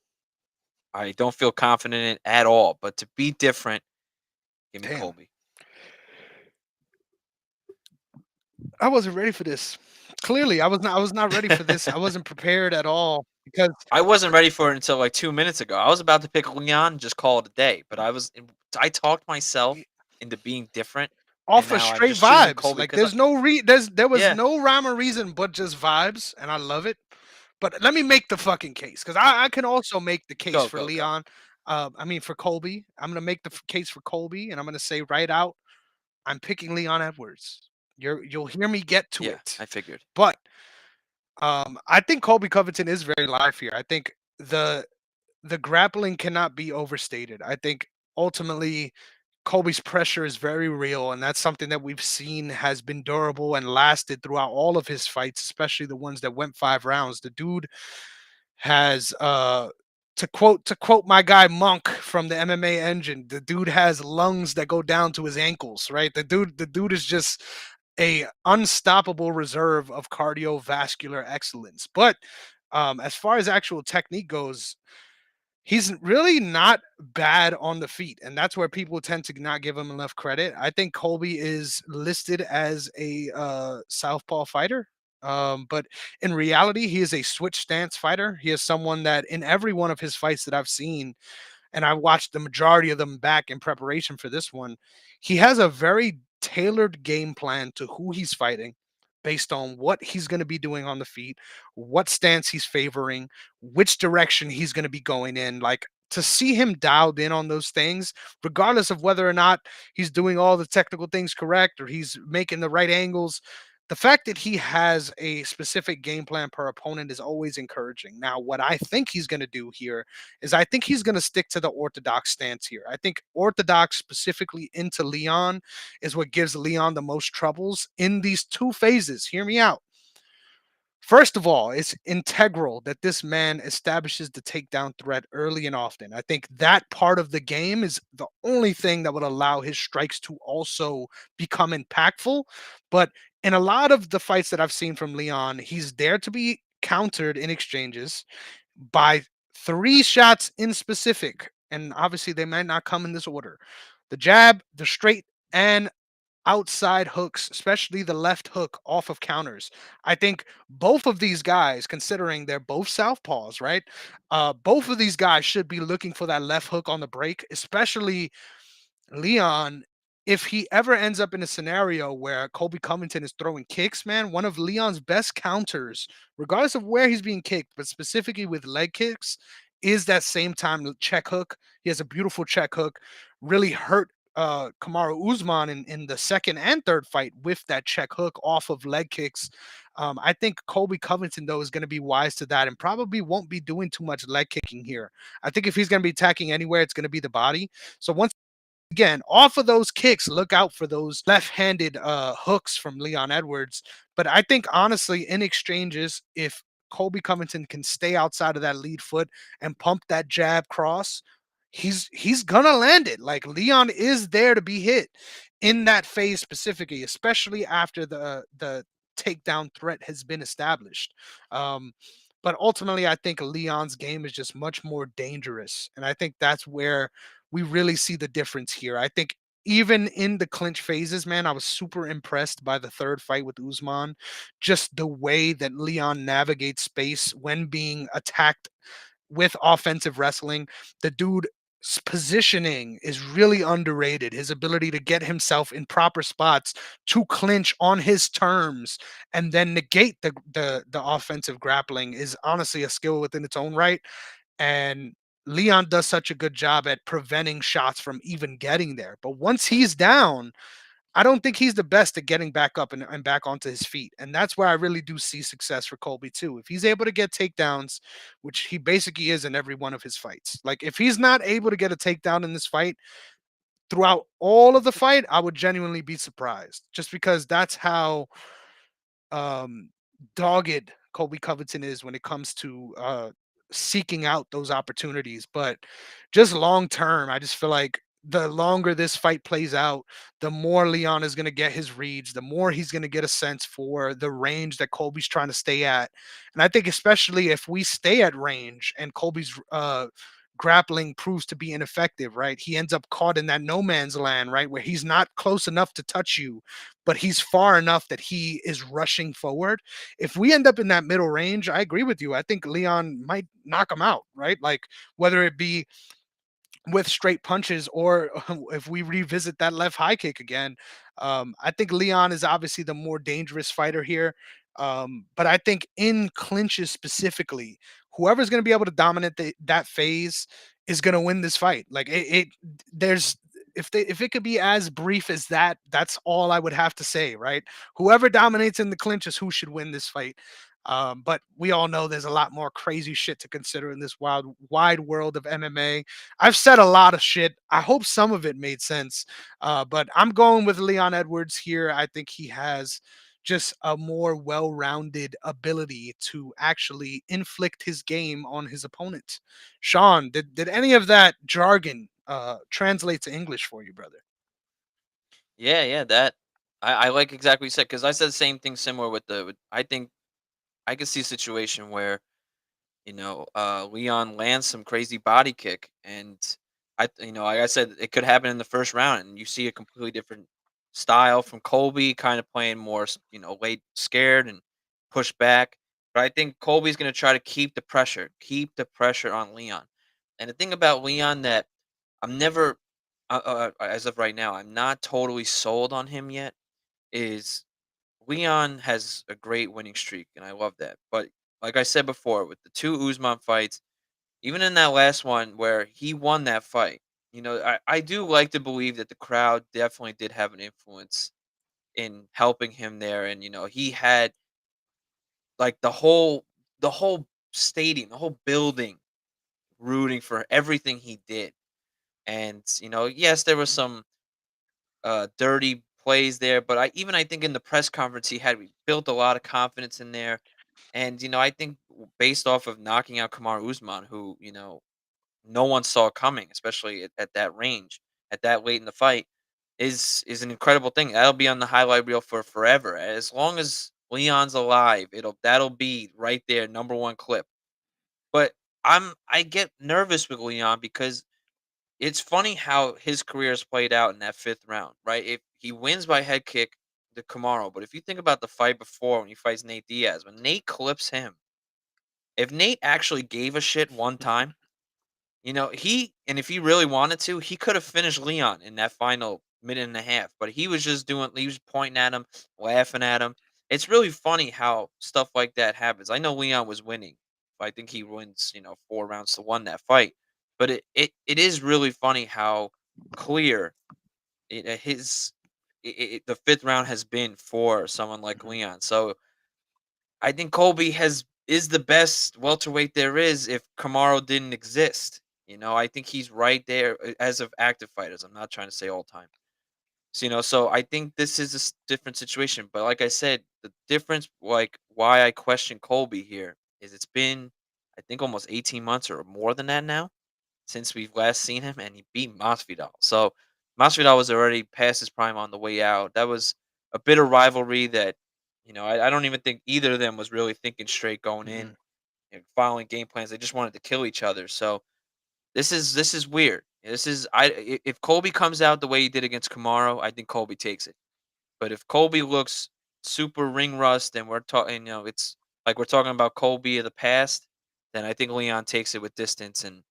Speaker 1: I don't feel confident in it at all. But to be different, give me
Speaker 2: Damn,
Speaker 1: Colby.
Speaker 2: I wasn't ready for this. Clearly, I was not ready for this. I wasn't prepared at all because
Speaker 1: I wasn't ready for it until like 2 minutes ago. I was about to pick Leon and just call it a day, but I talked myself into being different, and
Speaker 2: off of
Speaker 1: now I'm
Speaker 2: straight
Speaker 1: just choosing
Speaker 2: vibes.
Speaker 1: Colby
Speaker 2: Like
Speaker 1: because
Speaker 2: there's no there was
Speaker 1: yeah,
Speaker 2: no rhyme or reason but just vibes, and I love it. But let me make the fucking case because I can also make the case
Speaker 1: go
Speaker 2: for
Speaker 1: go go.
Speaker 2: Leon. I mean for Colby. I'm gonna make the case for Colby, and I'm gonna say right out, I'm picking Leon Edwards. You'll hear me get to
Speaker 1: Yeah,
Speaker 2: it,
Speaker 1: I figured.
Speaker 2: but I think Colby Covington is very live here. I think the grappling cannot be overstated. I think ultimately Colby's pressure is very real, and that's something that we've seen has been durable and lasted throughout all of his fights, especially the ones that went 5 rounds. The dude has to quote my guy Monk from the MMA Engine, the dude has lungs that go down to his ankles, right? The dude is just a unstoppable reserve of cardiovascular excellence. But as far as actual technique goes, he's really not bad on the feet, and that's where people tend to not give him enough credit. I think Colby is listed as a southpaw fighter, but in reality, he is a switch stance fighter. He is someone that in every one of his fights that I've seen, and I watched the majority of them back in preparation for this one, he has a very tailored game plan to who he's fighting based on what he's going to be doing on the feet, what stance he's favoring, which direction he's going to be going in. Like to see him dialed in on those things, regardless of whether or not he's doing all the technical things correct or he's making the right angles, the fact that he has a specific game plan per opponent is always encouraging. Now, what I think he's going to do here is I think he's going to stick to the orthodox stance here. I think orthodox, specifically into Leon, is what gives Leon the most troubles in these two phases. Hear me out. First of all, it's integral that this man establishes the takedown threat early and often. I think that part of the game is the only thing that would allow his strikes to also become impactful. But in a lot of the fights that I've seen from Leon, he's there to be countered in exchanges by three shots in specific. And obviously, they might not come in this order: the jab, the straight, and outside hooks, especially the left hook off of counters. I think both of these guys, considering they're both southpaws, right? Both of these guys should be looking for that left hook on the break, especially Leon. If he ever ends up in a scenario where Colby Covington is throwing kicks, man, one of Leon's best counters, regardless of where he's being kicked, but specifically with leg kicks, is that same time check hook. He has a beautiful check hook, really hurt Kamaru Usman in the second and third fight with that check hook off of leg kicks. I think Colby Covington, though, is going to be wise to that and probably won't be doing too much leg kicking here. I think if he's going to be attacking anywhere, it's going to be the body. So once again, off of those kicks, look out for those left-handed hooks from Leon Edwards. But I think honestly, in exchanges, if Colby Covington can stay outside of that lead foot and pump that jab cross, he's gonna land it. Like Leon is there to be hit in that phase specifically, especially after the takedown threat has been established. Um, but ultimately, I think Leon's game is just much more dangerous, and I think that's where we really see the difference here. I think even in the clinch phases, man, I was super impressed by the third fight with Usman. Just the way that Leon navigates space when being attacked with offensive wrestling. The dude positioning is really underrated. His ability to get himself in proper spots to clinch on his terms and then negate the offensive grappling is honestly a skill within its own right. And Leon does such a good job at preventing shots from even getting there. But once he's down, I don't think he's the best at getting back up and back onto his feet. And that's where I really do see success for Colby too. If he's able to get takedowns, which he basically is in every one of his fights. Like if he's not able to get a takedown in this fight throughout all of the fight, I would genuinely be surprised. Just because that's how um, dogged Colby Covington is when it comes to seeking out those opportunities. But just long term, I just feel like the longer this fight plays out, the more Leon is going to get his reads, the more he's going to get a sense for the range that Colby's trying to stay at. And I think, especially if we stay at range and Colby's grappling proves to be ineffective, right? He ends up caught in that no man's land, right? Where he's not close enough to touch you, but he's far enough that he is rushing forward. If we end up in that middle range, I agree with you. I think Leon might knock him out, right? Like whether it be with straight punches or if we revisit that left high kick again. I think Leon is obviously the more dangerous fighter here. But I think in clinches specifically, whoever's going to be able to dominate that phase is going to win this fight. Like there's if it could be as brief as that, that's all I would have to say, right? Whoever dominates in the clinches, who should win this fight. But we all know there's a lot more crazy shit to consider in this wide world of MMA. I've said a lot of shit. I hope some of it made sense. But I'm going with Leon Edwards here. I think he has just a more well-rounded ability to actually inflict his game on his opponent. Sean, did any of that jargon translate to English for you, brother?
Speaker 1: Yeah, yeah, that I like exactly what you said because I said the same thing similar with I think I could see a situation where Leon lands some crazy body kick, and like I said, it could happen in the first round, and you see a completely different style from Colby, kind of playing more, late scared and push back. But I think Colby's going to try to keep the pressure on Leon. And the thing about Leon that I'm never, as of right now, I'm not totally sold on him yet. Is Leon has a great winning streak, and I love that. But like I said before, with the two Usman fights, even in that last one where he won that fight, I do like to believe that the crowd definitely did have an influence in helping him there. And, he had like the whole stadium, the whole building rooting for everything he did. And, yes, there was some dirty plays there, but I think in the press conference he had we built a lot of confidence in there. And, I think based off of knocking out Kamar Usman, who, no one saw coming, especially at that range, at that late in the fight, is an incredible thing. That'll be on the highlight reel for forever. As long as Leon's alive, that'll be right there, number one clip. But I get nervous with Leon because it's funny how his career has played out in that fifth round, right? If he wins by head kick to Camaro, but if you think about the fight before when he fights Nate Diaz, when Nate clips him, if Nate actually gave a shit one time, if he really wanted to, he could have finished Leon in that final minute and a half, but he was pointing at him, laughing at him. It's really funny how stuff like that happens. I know Leon was winning. I think he wins, 4 rounds to 1 that fight. But it is really funny how clear it, his the fifth round has been for someone like
Speaker 2: Mhm.
Speaker 1: Leon. So I think Colby has is the best welterweight there is if Kamaru didn't exist. I think he's right there as of active fighters. I'm not trying to say all time. So, so I think this is a different situation. But like I said, the difference, like why I question Colby here, is it's been, I think, almost 18 months or more than that now since we've last seen him, and he beat Masvidal. So Masvidal was already past his prime on the way out. That was a bitter rivalry that, I don't even think either of them was really thinking straight going
Speaker 2: Mhm.
Speaker 1: in and following game plans. They just wanted to kill each other. So this is weird. If Colby comes out the way he did against Kamaru, I think Colby takes it. But if Colby looks super ring rust and we're talking, it's like we're talking about Colby of the past, then I think Leon takes it with distance and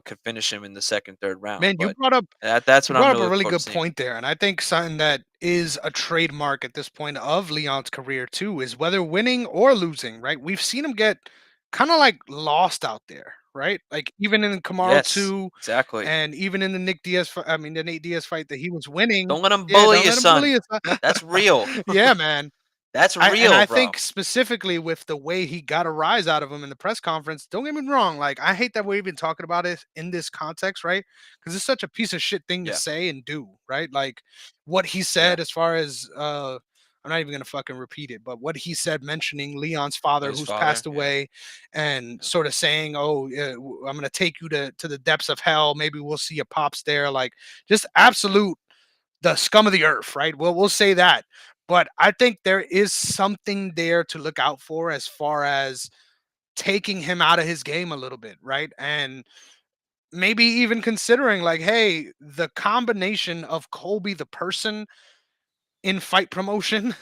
Speaker 1: could finish him in the second, third round.
Speaker 2: Man,
Speaker 1: But that's
Speaker 2: you
Speaker 1: what I'm
Speaker 2: brought up
Speaker 1: really
Speaker 2: a
Speaker 1: looking
Speaker 2: really
Speaker 1: forward to
Speaker 2: good
Speaker 1: seeing.
Speaker 2: point there, and I think something that is a trademark at this point of Leon's career too is whether winning or losing. Right, we've seen him get kind of like lost out there. right? Like even in Kamaru
Speaker 1: Yes,
Speaker 2: 2
Speaker 1: exactly.
Speaker 2: and even in the I mean the Nate Diaz fight that he was winning.
Speaker 1: Don't let him
Speaker 2: Yeah,
Speaker 1: bully
Speaker 2: don't
Speaker 1: you,
Speaker 2: let him bully
Speaker 1: son.
Speaker 2: you.
Speaker 1: That's real.
Speaker 2: Yeah, man.
Speaker 1: That's
Speaker 2: I
Speaker 1: real,
Speaker 2: think
Speaker 1: bro.
Speaker 2: specifically with the way he got a rise out of him in the press conference. Don't get me wrong. Like I hate that we're even talking about it in this context, right? Because it's such a piece of shit thing to
Speaker 1: Yeah,
Speaker 2: say and do, right? Like what he
Speaker 1: yeah.
Speaker 2: said as far as I'm not even gonna fucking repeat it, but what he said mentioning Leon's father
Speaker 1: His
Speaker 2: who's
Speaker 1: father.
Speaker 2: passed
Speaker 1: Yeah,
Speaker 2: away, and
Speaker 1: yeah.
Speaker 2: sort of saying, "Oh, I'm gonna take you to the depths of hell. Maybe we'll see your pops there." Like just absolute the scum of the earth, right? We'll say that. But I think there is something there to look out for as far as taking him out of his game a little bit, right? And maybe even considering like, hey, the combination of Colby the person in fight promotion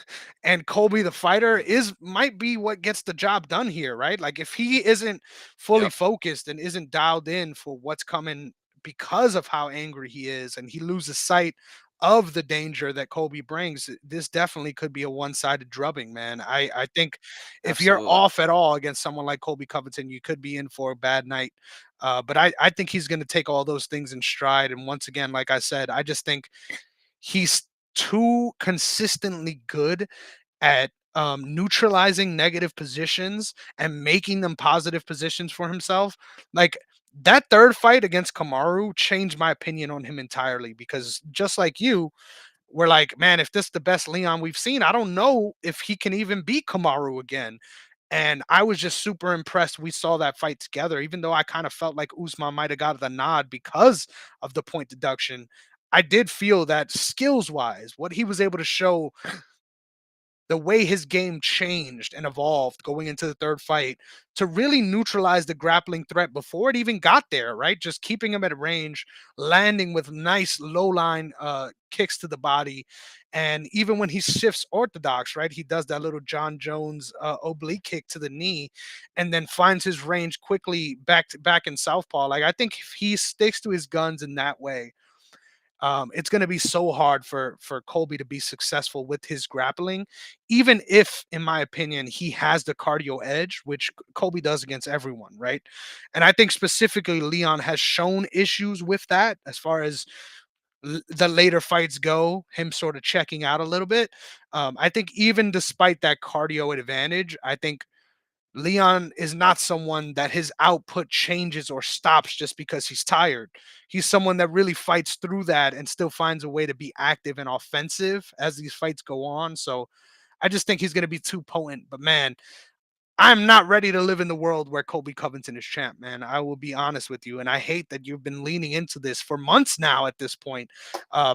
Speaker 2: and Colby the fighter
Speaker 1: Mhm.
Speaker 2: is might be what gets the job done here, right? Like if he isn't fully
Speaker 1: Yep.
Speaker 2: focused and isn't dialed in for what's coming because of how angry he is and he loses sight of the danger that Colby brings, this definitely could be a one-sided drubbing, man. I think if you're
Speaker 1: Absolutely.
Speaker 2: off at all against someone like Colby Covington, you could be in for a bad night. But I think he's going to take all those things in stride. And once again, like I said, I just think he's too consistently good at neutralizing negative positions and making them positive positions for himself. Like that third fight against Kamaru changed my opinion on him entirely because just like you, we're like, man, if this is the best Leon we've seen, I don't know if he can even beat Kamaru again. And I was just super impressed. We saw that fight together, even though I kind of felt like Usman might have got the nod because of the point deduction. I did feel that skills wise, what he was able to show, the way his game changed and evolved going into the third fight to really neutralize the grappling threat before it even got there, right? Just keeping him at range, landing with nice low line kicks to the body. And even when he shifts orthodox, right, he does that little John Jones oblique kick to the knee and then finds his range quickly back in southpaw. Like I think if he sticks to his guns in that way, it's going to be so hard for Colby to be successful with his grappling, even if, in my opinion, he has the cardio edge, which Colby does against everyone, right? And I think specifically Leon has shown issues with that as far as the later fights go, him sort of checking out a little bit. I think even despite that cardio advantage, I think Leon is not someone that his output changes or stops just because he's tired. He's someone that really fights through that and still finds a way to be active and offensive as these fights go on. So I just think he's going to be too potent. But man, I'm not ready to live in the world where Colby Covington is champ, man. I will be honest with you. And I hate that you've been leaning into this for months now at this point,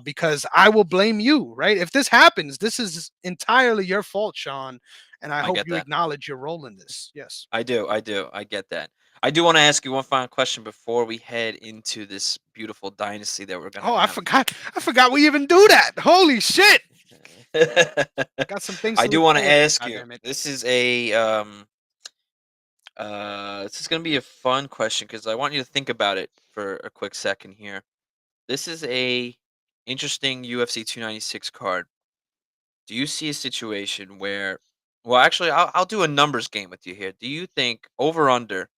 Speaker 2: because I will blame you, right? If this happens, this is entirely your fault, Sean. And I
Speaker 1: I
Speaker 2: hope
Speaker 1: get
Speaker 2: you
Speaker 1: that.
Speaker 2: acknowledge your role in this. Yes.
Speaker 1: I do. I do. I get that. I do want to ask you one final question before we head into this beautiful dynasty that we're gonna
Speaker 2: Oh, I
Speaker 1: have.
Speaker 2: forgot. I forgot we even do that. Holy shit. Got some things
Speaker 1: I
Speaker 2: to
Speaker 1: do
Speaker 2: look
Speaker 1: want to
Speaker 2: forward to.
Speaker 1: ask
Speaker 2: God
Speaker 1: you.
Speaker 2: damn it.
Speaker 1: This is a this is gonna be a fun question because I want you to think about it for a quick second here. This is a interesting UFC 296 card. Do you see a situation where, well, actually, I'll do a numbers game with you here. Do you think over under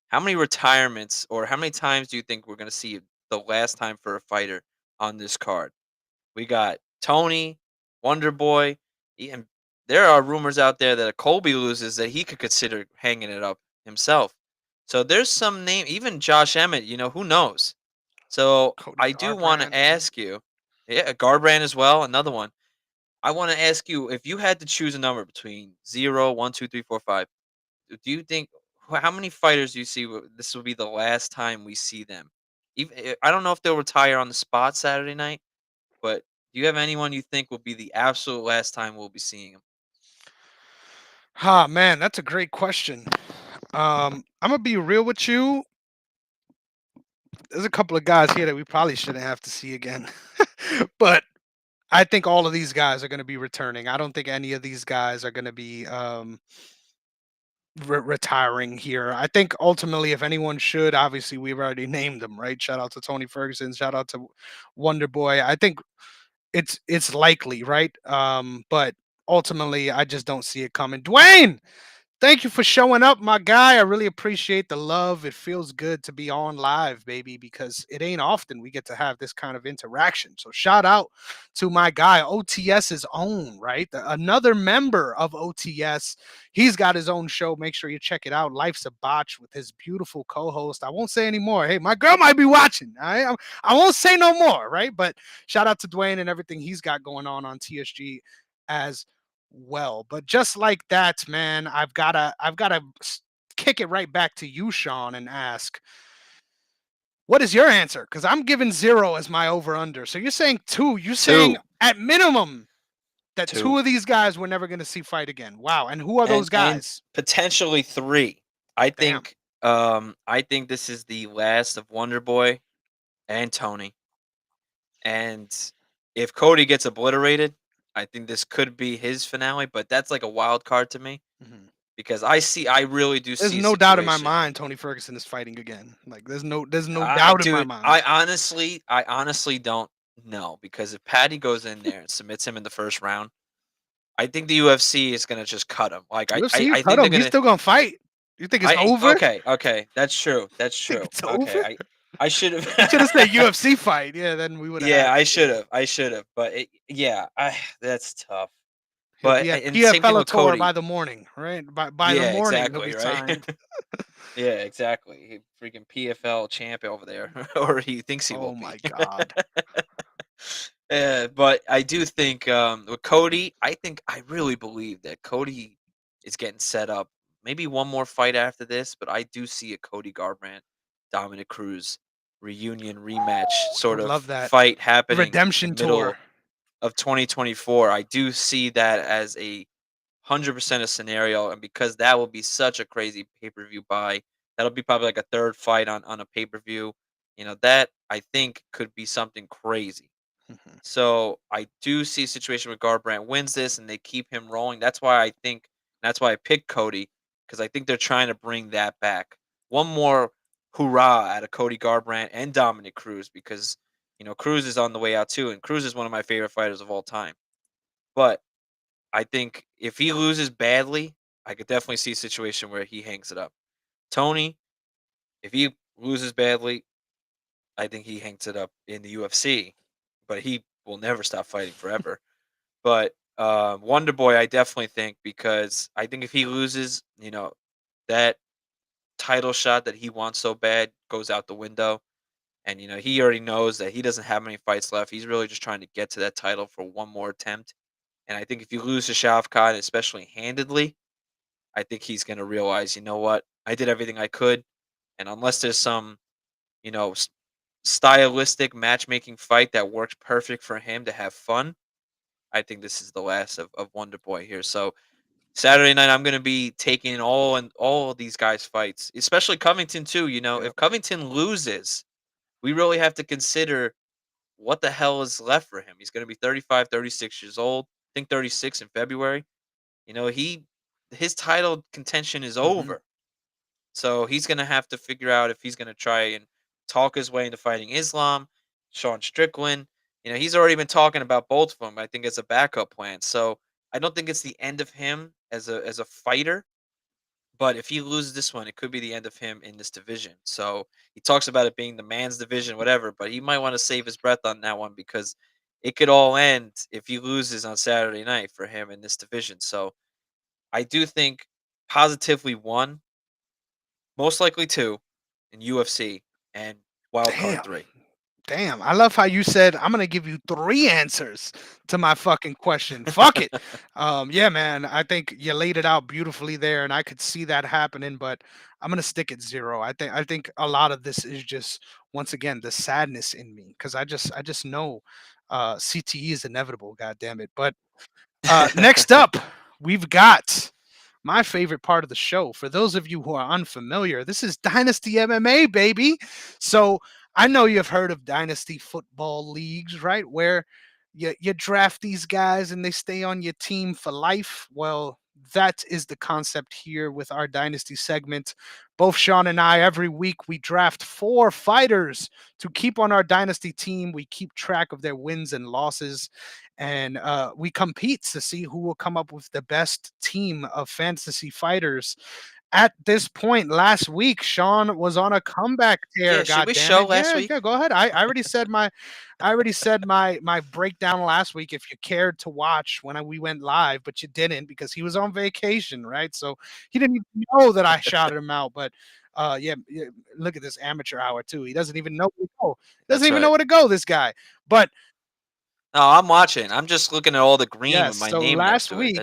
Speaker 1: how many retirements or how many times do you think we're gonna see the last time for a fighter on this card? We got Tony, Wonder Boy, and there are rumors out there that if Colby loses, that he could consider hanging it up himself. So there's some name, even Josh Emmett. Who knows? So
Speaker 2: Cody
Speaker 1: I do want to
Speaker 2: Garbrandt. Yeah.
Speaker 1: ask you, yeah, Garbrandt as well, another one. I want to ask you if you had to choose a number between zero, 1, 2, 3, 4, 5. Do you think how many fighters do you see? This will be the last time we see them. Even I don't know if they'll retire on the spot Saturday night, but do you have anyone you think will be the absolute last time we'll be seeing him?
Speaker 2: Ah, man, that's a great question. I'm gonna be real with you. There's a couple of guys here that we probably shouldn't have to see again, but I think all of these guys are going to be returning. I don't think any of these guys are going to be retiring here. I think ultimately, if anyone should, obviously we've already named them, right? Shout out to Tony Ferguson. Shout out to Wonder Boy. I think it's likely, right? But ultimately, I just don't see it coming. Dwayne, Thank you for showing up, my guy. I really appreciate the love. It feels good to be on live, baby, because it ain't often we get to have this kind of interaction. So shout out to my guy, OTS's own, right? Another member of OTS. He's got his own show. Make sure you check it out. Life's a Botch with his beautiful co-host. I won't say any more. Hey, my girl might be watching. All right? I won't say no more, right? But shout out to Dwayne and everything he's got going on TSG as well. But just like that, man, I've gotta kick it right back to you, Sean, and ask, what is your answer? Because I'm giving zero as my over under. So you're saying two. You're saying
Speaker 1: Two,
Speaker 2: at minimum that
Speaker 1: two,
Speaker 2: two of these guys we're never gonna see fight again. Wow. And who are those
Speaker 1: and
Speaker 2: guys?
Speaker 1: potentially three. I
Speaker 2: Damn.
Speaker 1: think I think this is the last of Wonder Boy and Tony. And if Cody gets obliterated, I think this could be his finale, but that's like a wild card to me
Speaker 2: Mhm.
Speaker 1: because I really do
Speaker 2: There's
Speaker 1: see a
Speaker 2: no doubt in my
Speaker 1: situation.
Speaker 2: mind Tony Ferguson is fighting again. Like there's no doubt in my
Speaker 1: Dude,
Speaker 2: mind.
Speaker 1: I honestly don't know because if Patty goes in there and submits him in the first round, I think the UFC is gonna just cut him. Like
Speaker 2: UFC,
Speaker 1: I
Speaker 2: cut
Speaker 1: think they're
Speaker 2: him. He's
Speaker 1: gonna.
Speaker 2: still gonna fight. You think it's over?
Speaker 1: Okay, that's true. That's
Speaker 2: Think
Speaker 1: true.
Speaker 2: it's
Speaker 1: Okay,
Speaker 2: over?
Speaker 1: I should
Speaker 2: You should have said
Speaker 1: have.
Speaker 2: UFC fight. Yeah, then we would have had
Speaker 1: Yeah,
Speaker 2: it. Yeah.
Speaker 1: I should have, but yeah, that's tough.
Speaker 2: He'll
Speaker 1: But
Speaker 2: be at
Speaker 1: and same thing
Speaker 2: PFL
Speaker 1: with
Speaker 2: Tour
Speaker 1: Cody.
Speaker 2: by the morning, right? By the
Speaker 1: Yeah,
Speaker 2: morning he'll be
Speaker 1: exactly, right?
Speaker 2: signed.
Speaker 1: Yeah, exactly. He freaking PFL champ over there, or he thinks he
Speaker 2: Oh
Speaker 1: will be.
Speaker 2: my god.
Speaker 1: But I do think with Cody, I really believe that Cody is getting set up. Maybe one more fight after this, but I do see a Cody Garbrandt, Dominic Cruz reunion rematch
Speaker 2: I
Speaker 1: sort
Speaker 2: would
Speaker 1: of
Speaker 2: love that.
Speaker 1: fight happening in the
Speaker 2: Redemption tour.
Speaker 1: middle of 2024. I do see that as a 100% a scenario, and because that will be such a crazy pay-per-view buy, that'll be probably like a third fight on a pay-per-view. That I think could be something crazy.
Speaker 2: Mhm,
Speaker 1: So I do see a situation where Garbrandt wins this and they keep him rolling. That's why I picked Cody because I think they're trying to bring that back. One more hoorah out of Cody Garbrandt and Dominic Cruz because Cruz is on the way out too, and Cruz is one of my favorite fighters of all time. But I think if he loses badly, I could definitely see a situation where he hangs it up. Tony, if he loses badly, I think he hangs it up in the UFC, but he will never stop fighting forever. But Wonder Boy, I definitely think because I think if he loses, that title shot that he wants so bad goes out the window. And he already knows that he doesn't have many fights left. He's really just trying to get to that title for one more attempt. And I think if you lose to Shavkat, especially handedly, I think he's going to realize, you know what, I did everything I could, and unless there's some, you know, s- stylistic matchmaking fight that works perfect for him to have fun, I think this is the last of Wonder Boy here. So Saturday night, I'm going to be taking all of these guys' fights, especially Covington too.
Speaker 2: yep.
Speaker 1: If Covington loses, we really have to consider what the hell is left for him. He's going to be 35, 36 years old. I think 36 in February. His title contention is
Speaker 2: Mhm.
Speaker 1: over. So he's going to have to figure out if he's going to try and talk his way into fighting Islam, Sean Strickland. He's already been talking about both of them. I think as a backup plan. So I don't think it's the end of him as a fighter. But if he loses this one, it could be the end of him in this division. So he talks about it being the man's division, whatever. But he might want to save his breath on that one because it could all end if he loses on Saturday night for him in this division. So I do think positively one, most likely two, in UFC and wild card
Speaker 2: Damn.
Speaker 1: three.
Speaker 2: Damn. I love how you said I'm gonna give you three answers to my fucking question. Fuck it. Yeah, man. I think you laid it out beautifully there, and I could see that happening, but I'm gonna stick at zero. I think a lot of this is just once again the sadness in me because I just know CTE is inevitable, god damn it. But next up, we've got my favorite part of the show. For those of you who are unfamiliar, this is Dynasty MMA, baby. So I know you've heard of Dynasty football leagues, right? Where you draft these guys and they stay on your team for life. Well, that is the concept here with our Dynasty segment. Both Sean and I, every week, we draft 4 fighters to keep on our Dynasty team. We keep track of their wins and losses, and we compete to see who will come up with the best team of fantasy fighters. At this point last week, Sean was on a comeback tear.
Speaker 1: Yeah, should
Speaker 2: God
Speaker 1: we
Speaker 2: damn
Speaker 1: show
Speaker 2: it!
Speaker 1: last
Speaker 2: Yeah,
Speaker 1: week?
Speaker 2: yeah. Go ahead. I already said my breakdown last week. If you cared to watch when we went live, but you didn't because he was on vacation, right? So he didn't even know that I shouted him out. But yeah, yeah, look at this amateur hour too. He doesn't even know where to go. Doesn't
Speaker 1: That's
Speaker 2: even know
Speaker 1: right.
Speaker 2: where to go. This guy. But
Speaker 1: No, I'm watching. I'm just looking at all the green with
Speaker 2: yes.
Speaker 1: my
Speaker 2: So
Speaker 1: name next
Speaker 2: last
Speaker 1: to it.
Speaker 2: week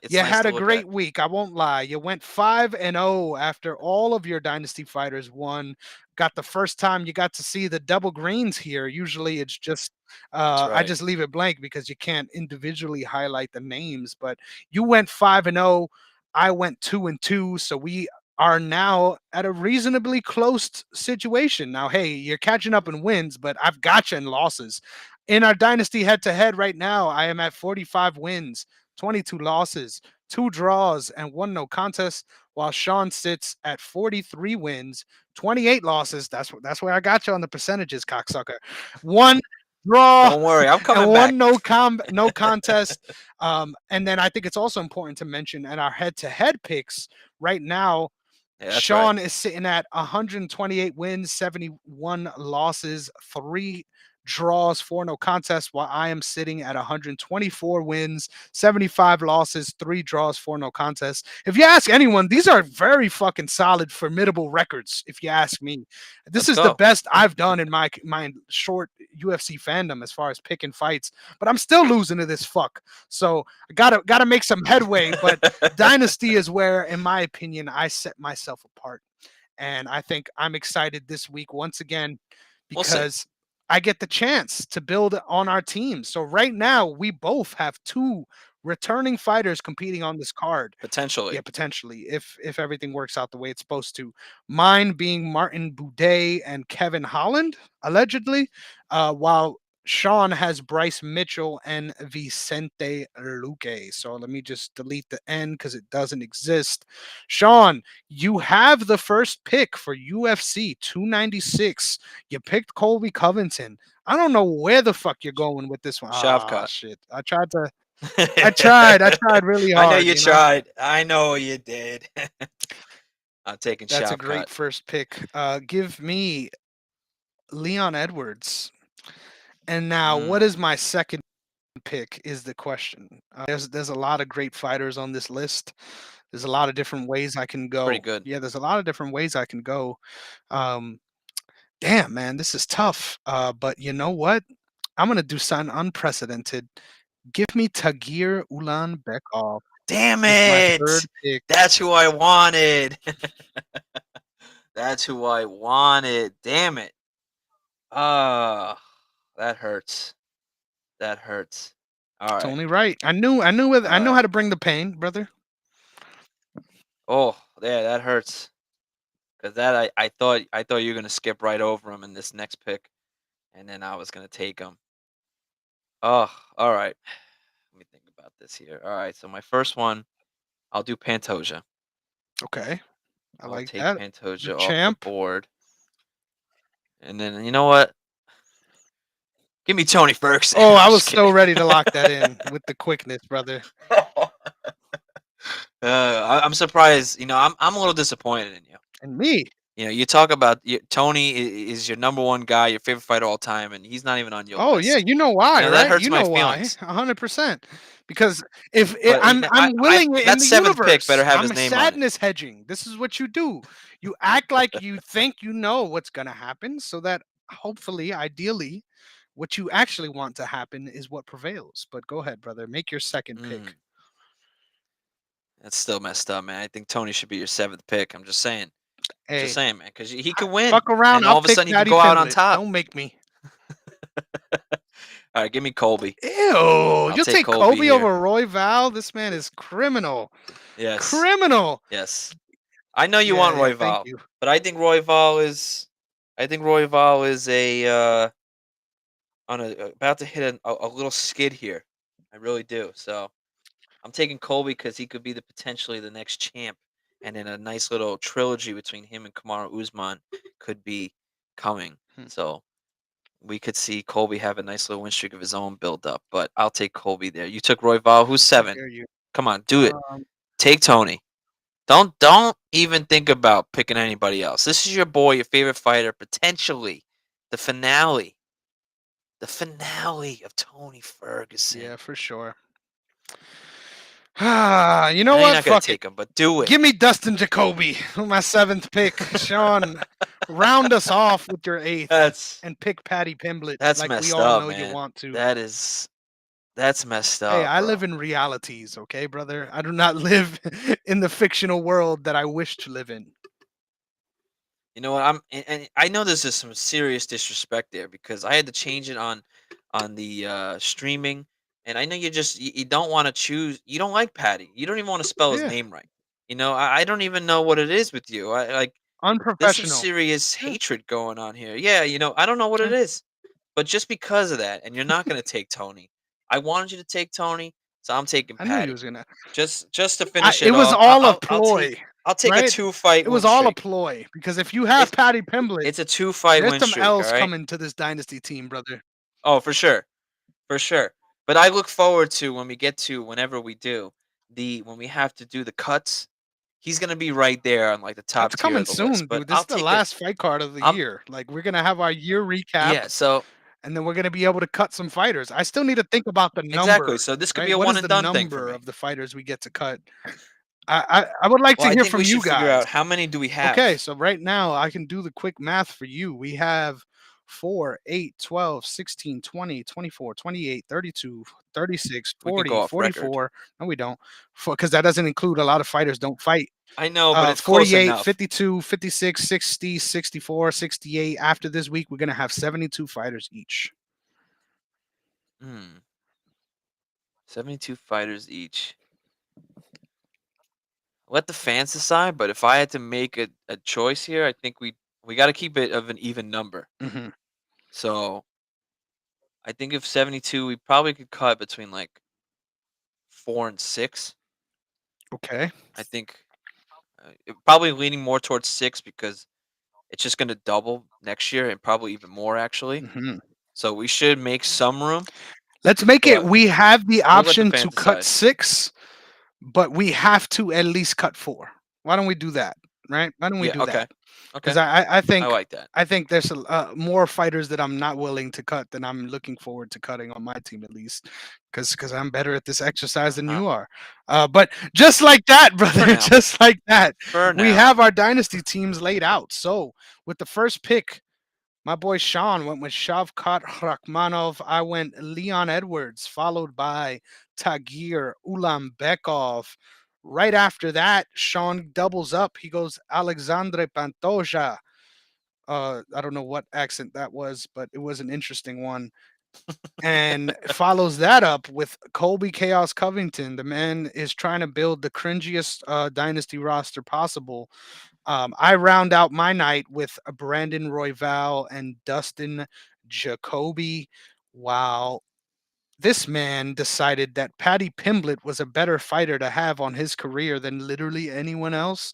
Speaker 1: It's
Speaker 2: you
Speaker 1: nice
Speaker 2: had
Speaker 1: to
Speaker 2: a
Speaker 1: look at.
Speaker 2: great week. I won't lie. You went 5-0 after all of your dynasty fighters won. Got the first time you got to see the double greens here. Usually it's just
Speaker 1: That's
Speaker 2: I
Speaker 1: right.
Speaker 2: just leave it blank because you can't individually highlight the names, but you went 5-0. I went 2-2, so we are now at a reasonably close situation. Now, hey, you're catching up in wins, but I've got you in losses. In our dynasty head to head right now, I am at 45 wins, 22 losses, 2 draws, and 1 no contest, while Sean sits at 43 wins, 28 losses. That's where I got you on the percentages, cocksucker. 1 draw
Speaker 1: Don't worry, I'm
Speaker 2: and
Speaker 1: coming back.
Speaker 2: 1 no contest. And then I think it's also important to mention at our head to head picks right now,
Speaker 1: Yeah, that's right.
Speaker 2: Sean is sitting at 128 wins, 71 losses, 3 draws, 4 no contests, while I am sitting at 124 wins, 75 losses, 3 draws, 4 no contests. If you ask anyone, these are very fucking solid, formidable records. If you ask me, this
Speaker 1: Let's
Speaker 2: is the
Speaker 1: go.
Speaker 2: best I've done in my short UFC fandom as far as picking fights. But I'm still losing to this fuck. So I gotta make some headway. But Dynasty is where, in my opinion, I set myself apart. And I think I'm excited this week once again
Speaker 1: We'll see.
Speaker 2: because I get the chance to build on our team. So right now, we both have 2 returning fighters competing on this card. Yeah,
Speaker 1: Potentially.
Speaker 2: potentially, if everything works out the way it's supposed to. Mine being Martin Boudet and Kevin Holland, allegedly, while Sean has Bryce Mitchell and Vicente Luque. So let me just delete the N because it doesn't exist. Sean, you have the first pick for UFC 296. You picked Colby Covington. I don't know where the fuck you're going with this one. Ah,
Speaker 1: Shavkat.
Speaker 2: shit. I tried really
Speaker 1: I know
Speaker 2: hard,
Speaker 1: you
Speaker 2: you know.
Speaker 1: tried. I know you did. I'm taking
Speaker 2: That's a
Speaker 1: Shavkat.
Speaker 2: great first pick. Give me Leon Edwards. And now, what is
Speaker 1: Mm,
Speaker 2: my second pick? Is the question. There's a lot of great fighters on this list. There's a lot of different ways I can
Speaker 1: pretty
Speaker 2: go.
Speaker 1: good.
Speaker 2: Yeah, there's a lot of different ways I can go. Um, damn, man, this is tough. But you know what? I'm gonna do something unprecedented. Give me Tagir Ulanbekov
Speaker 1: Damn
Speaker 2: with my third
Speaker 1: it!
Speaker 2: pick.
Speaker 1: That's who I wanted. That's who I wanted. Damn it. Ah, that hurts. That hurts. All
Speaker 2: It's
Speaker 1: right.
Speaker 2: only right. I
Speaker 1: All
Speaker 2: know how
Speaker 1: right.
Speaker 2: to bring the pain, brother.
Speaker 1: Oh, yeah, that hurts. Cause that I thought you were gonna skip right over him in this next pick, and then I was gonna take him. Oh, all right. Let me think about this here. All right, so my first one, I'll do Pantoja.
Speaker 2: Okay, I
Speaker 1: I'll
Speaker 2: like
Speaker 1: take
Speaker 2: that. The
Speaker 1: Pantoja off the
Speaker 2: champ.
Speaker 1: board, and then you know what? Give me Tony Ferguson.
Speaker 2: Oh, I
Speaker 1: I'm
Speaker 2: was
Speaker 1: just
Speaker 2: so
Speaker 1: kidding.
Speaker 2: ready to lock that in with the quickness, brother.
Speaker 1: I'm surprised. I'm a little disappointed in you.
Speaker 2: And me.
Speaker 1: You talk about Tony is your number one guy, your favorite fighter all time, and he's not even on your
Speaker 2: Oh yeah,
Speaker 1: list.
Speaker 2: you know why,
Speaker 1: That
Speaker 2: right?
Speaker 1: hurts
Speaker 2: You
Speaker 1: my
Speaker 2: know why,
Speaker 1: feelings.
Speaker 2: 100%. Because if it,
Speaker 1: But
Speaker 2: I'm willing it in
Speaker 1: that
Speaker 2: the
Speaker 1: seventh pick better
Speaker 2: universe,
Speaker 1: have his
Speaker 2: I'm
Speaker 1: name on it.
Speaker 2: sadness hedging. This is what you do. You act like you think you know what's gonna happen, so that hopefully, ideally, what you actually want to happen is what prevails. But go ahead, brother. Make your second pick.
Speaker 1: Mm, that's still messed up, man. I think Tony should be your seventh pick. I'm just saying. Just
Speaker 2: Hey,
Speaker 1: saying, man, because he could win,
Speaker 2: fuck around.
Speaker 1: and
Speaker 2: I'll
Speaker 1: all of a
Speaker 2: pick
Speaker 1: sudden he could
Speaker 2: Paddy
Speaker 1: go out on
Speaker 2: Pimblett.
Speaker 1: top.
Speaker 2: Don't make me.
Speaker 1: All right, give me Colby.
Speaker 2: Ew,
Speaker 1: I'll
Speaker 2: you'll
Speaker 1: take
Speaker 2: take
Speaker 1: Colby
Speaker 2: Kobe
Speaker 1: here.
Speaker 2: over Roy Val? This man is criminal.
Speaker 1: Yes,
Speaker 2: Criminal.
Speaker 1: yes. I know you
Speaker 2: Yeah,
Speaker 1: want
Speaker 2: yeah,
Speaker 1: Roy
Speaker 2: thank
Speaker 1: Val,
Speaker 2: you.
Speaker 1: but I think Roy Val is on about to hit a little skid here. I really do. So I'm taking Colby because he could be the potentially the next champ, and then a nice little trilogy between him and Kamaru Usman could be coming.
Speaker 2: Hmm.
Speaker 1: So we could see Colby have a nice little win streak of his own build up. But I'll take Colby there. You took Roy Who's
Speaker 2: How
Speaker 1: 7?
Speaker 2: dare you?
Speaker 1: Come on, do it.
Speaker 2: Um,
Speaker 1: Take Tony. Don't even think about picking anybody else. This is your boy, your favorite fighter, potentially the finale. The finale of Tony Ferguson.
Speaker 2: yeah, for sure. You
Speaker 1: I
Speaker 2: know
Speaker 1: know you're
Speaker 2: what?
Speaker 1: not gonna
Speaker 2: Fuck it.
Speaker 1: take him, but do it.
Speaker 2: Give me Dustin Jacoby, my seventh pick. Sean, round us off with your eighth
Speaker 1: That's
Speaker 2: and pick Patty Pimblett
Speaker 1: that's
Speaker 2: like we
Speaker 1: messed
Speaker 2: all
Speaker 1: up,
Speaker 2: know you
Speaker 1: man.
Speaker 2: want to.
Speaker 1: That is that's messed
Speaker 2: Hey,
Speaker 1: up,
Speaker 2: I live
Speaker 1: bro.
Speaker 2: in realities, okay, brother? I do not live in the fictional world that I wish to live in.
Speaker 1: You know what? And I know this is some serious disrespect there because I had to change it on the streaming, and I know you don't want to choose. You don't like Patty. You don't even want to spell his
Speaker 2: Yeah,
Speaker 1: name right. You know, I don't even know what it is with you. I like there's some
Speaker 2: unprofessional.
Speaker 1: serious
Speaker 2: Yeah,
Speaker 1: hatred going on here. Yeah, I don't know what
Speaker 2: yeah.
Speaker 1: it is, but just because of that, and you're not gonna take Tony. I wanted you to take Tony, so I'm taking
Speaker 2: I knew he
Speaker 1: Patty.
Speaker 2: was gonna.
Speaker 1: Just to finish
Speaker 2: It
Speaker 1: it
Speaker 2: was
Speaker 1: off,
Speaker 2: all a ploy,
Speaker 1: I'll take a
Speaker 2: right?
Speaker 1: 2 fight
Speaker 2: It was
Speaker 1: win
Speaker 2: all a
Speaker 1: streak.
Speaker 2: ploy because if you have
Speaker 1: It's
Speaker 2: Patty Pimblett,
Speaker 1: it's a 2 fight
Speaker 2: there's
Speaker 1: win
Speaker 2: some
Speaker 1: streak. All
Speaker 2: L's
Speaker 1: right.
Speaker 2: coming to this dynasty team, brother.
Speaker 1: Oh, for sure. But I look forward to when we get to whenever we do when we have to do the cuts. He's gonna be right there on like the top
Speaker 2: That's
Speaker 1: tier
Speaker 2: coming
Speaker 1: of the list.
Speaker 2: soon,
Speaker 1: But
Speaker 2: dude. This
Speaker 1: I'll
Speaker 2: is the
Speaker 1: take it.
Speaker 2: last fight card of the
Speaker 1: I'm
Speaker 2: year. Like we're gonna have our year recap,
Speaker 1: Yeah. So
Speaker 2: and then we're gonna be able to cut some fighters. I still need to think about the
Speaker 1: exactly.
Speaker 2: number,
Speaker 1: So this could be
Speaker 2: right?
Speaker 1: a
Speaker 2: What
Speaker 1: one
Speaker 2: is
Speaker 1: and
Speaker 2: the
Speaker 1: done thing for
Speaker 2: number
Speaker 1: me.
Speaker 2: of the fighters we get to cut? I would like
Speaker 1: Well,
Speaker 2: to
Speaker 1: I
Speaker 2: hear
Speaker 1: think we
Speaker 2: from you
Speaker 1: should figure
Speaker 2: guys.
Speaker 1: out how many do we
Speaker 2: Okay,
Speaker 1: have.
Speaker 2: so right now I can do the quick math for you. We have 4, 8, 12, 16, 20, 24, 28, 32, 36,
Speaker 1: We could
Speaker 2: 40,
Speaker 1: go off record.
Speaker 2: 44. No, we don't. Because that doesn't include a lot of fighters don't fight.
Speaker 1: I know, but it's close
Speaker 2: 48,
Speaker 1: enough.
Speaker 2: 52, 56, 60, 64, 68. After this week, we're going to have 72 fighters each.
Speaker 1: Hmm. 72 fighters each. Let the fans decide, but if I had to make a choice here, I think we got to keep it of an even number.
Speaker 2: Hmm.
Speaker 1: So I think if 72, we probably could cut between like 4 and 6.
Speaker 2: Okay.
Speaker 1: I think probably leaning more towards 6 because it's just going to double next year and probably even more actually.
Speaker 2: Hmm.
Speaker 1: So we should make some room,
Speaker 2: Let's make it.
Speaker 1: but
Speaker 2: We have the
Speaker 1: we'll let the
Speaker 2: option to
Speaker 1: fans
Speaker 2: cut
Speaker 1: decide.
Speaker 2: 6, but we have to at least cut 4. Why don't we do that? Right? Why don't we
Speaker 1: Yeah.
Speaker 2: do that?
Speaker 1: Okay.
Speaker 2: Because
Speaker 1: Okay.
Speaker 2: I
Speaker 1: I
Speaker 2: think
Speaker 1: like that.
Speaker 2: there's more fighters that I'm not willing to cut than I'm looking forward to cutting on my team at least. Because I'm better at this exercise than
Speaker 1: Uh-huh.
Speaker 2: you are. But just like that,
Speaker 1: For
Speaker 2: brother,
Speaker 1: now.
Speaker 2: just like that,
Speaker 1: For
Speaker 2: we
Speaker 1: now.
Speaker 2: have our dynasty teams laid out. So with the first pick, my boy Sean went with Shavkat Rakhmanov. I went Leon Edwards, followed by Tagir Ulambekov. Right after that, Sean doubles up. He goes Alexandre Pantoja. I don't know what accent that was, but it was an interesting one. And follows that up with Colby Chaos Covington. The man is trying to build the cringiest dynasty roster possible. I round out my night with Brandon Royval and Dustin Jacoby. Wow, this man decided that Paddy Pimblett was a better fighter to have on his career than literally anyone else.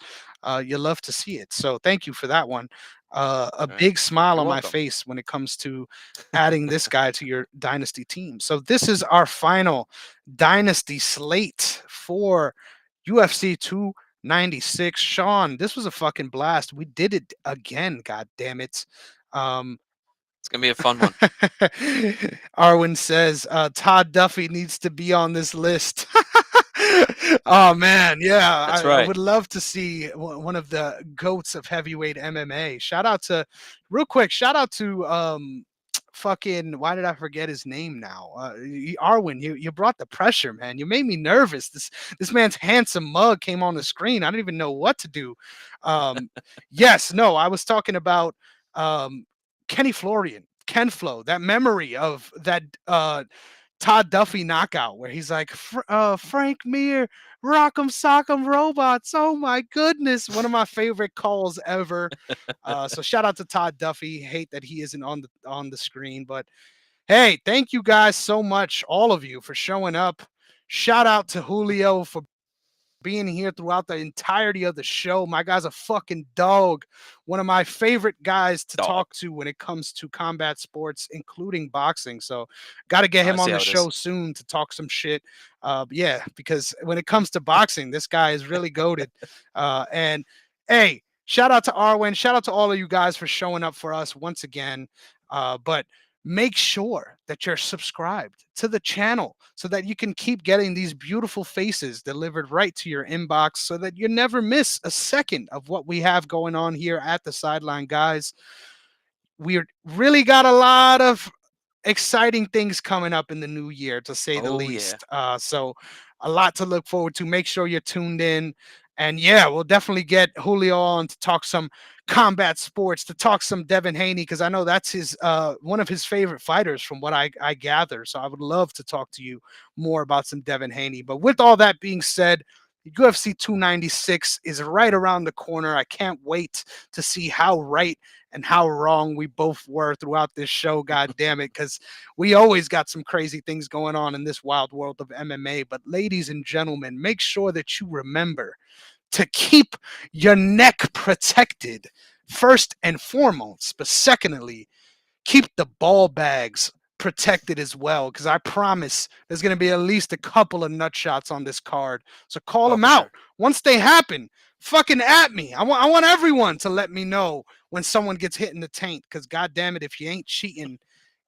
Speaker 2: You love to see it. So thank you for that one. A
Speaker 1: All right.
Speaker 2: big smile
Speaker 1: You're
Speaker 2: on my
Speaker 1: welcome.
Speaker 2: face when it comes to adding this guy to your dynasty team. So this is our final dynasty slate for UFC 296. Sean, this was a fucking blast. We did it again. God damn it. Um,
Speaker 1: It's going to be a fun one.
Speaker 2: Arwen says Todd Duffy needs to be on this list. Oh man, yeah,
Speaker 1: That's
Speaker 2: I
Speaker 1: right.
Speaker 2: would love to see one of the goats of heavyweight MMA. Shout out to, real quick, shout out to fucking, why did I forget his name now? Arwen, you brought the pressure, man. You made me nervous. This man's handsome mug came on the screen. I didn't even know what to do. Um, yes, no, I was talking about um Kenny Florian, Ken Flo, that memory of that Todd Duffy knockout where he's like, Frank Mir, Rock'em Sock'em Robots. Oh my goodness. One of my favorite calls ever. So shout out to Todd Duffy. Hate that he isn't on the screen, but hey, thank you guys so much, all of you, for showing up, Shout out to Julio for being here throughout the entirety of the show. My guy's a fucking dog. One of my favorite guys to
Speaker 1: Dog.
Speaker 2: talk to when it comes to combat sports, including boxing. So, got to get
Speaker 1: I
Speaker 2: him
Speaker 1: see
Speaker 2: on the
Speaker 1: how it is.
Speaker 2: show soon to talk some shit. Yeah, because when it comes to boxing, this guy is really goated. And hey, shout out to Arwen. Shout out to all of you guys for showing up for us once again. But make sure that you're subscribed to the channel so that you can keep getting these beautiful faces delivered right to your inbox so that you never miss a second of what we have going on here at the Sideline Guys. We really got a lot of exciting things coming up in the new year, to say the
Speaker 1: Oh yeah.
Speaker 2: least. So a lot to look forward to. Make sure you're tuned in. And yeah, we'll definitely get Julio on to talk some combat sports, to talk some Devin Haney, because I know that's his one of his favorite fighters from what I gather. So I would love to talk to you more about some Devin Haney. But with all that being said, UFC 296 is right around the corner. I can't wait to see how right and how wrong we both were throughout this show. God damn it, because we always got some crazy things going on in this wild world of MMA. But ladies and gentlemen, make sure that you remember to keep your neck protected first and foremost, but secondly, keep the ball bags protected as well, because I promise there's going to be at least a couple of nut shots on this card. So call
Speaker 1: Oh,
Speaker 2: them
Speaker 1: for
Speaker 2: out
Speaker 1: sure.
Speaker 2: once they happen. Fucking at me. I want everyone to let me know when someone gets hit in the taint, because god damn it, if you ain't cheating,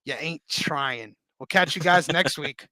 Speaker 2: you ain't trying. We'll catch you guys next week.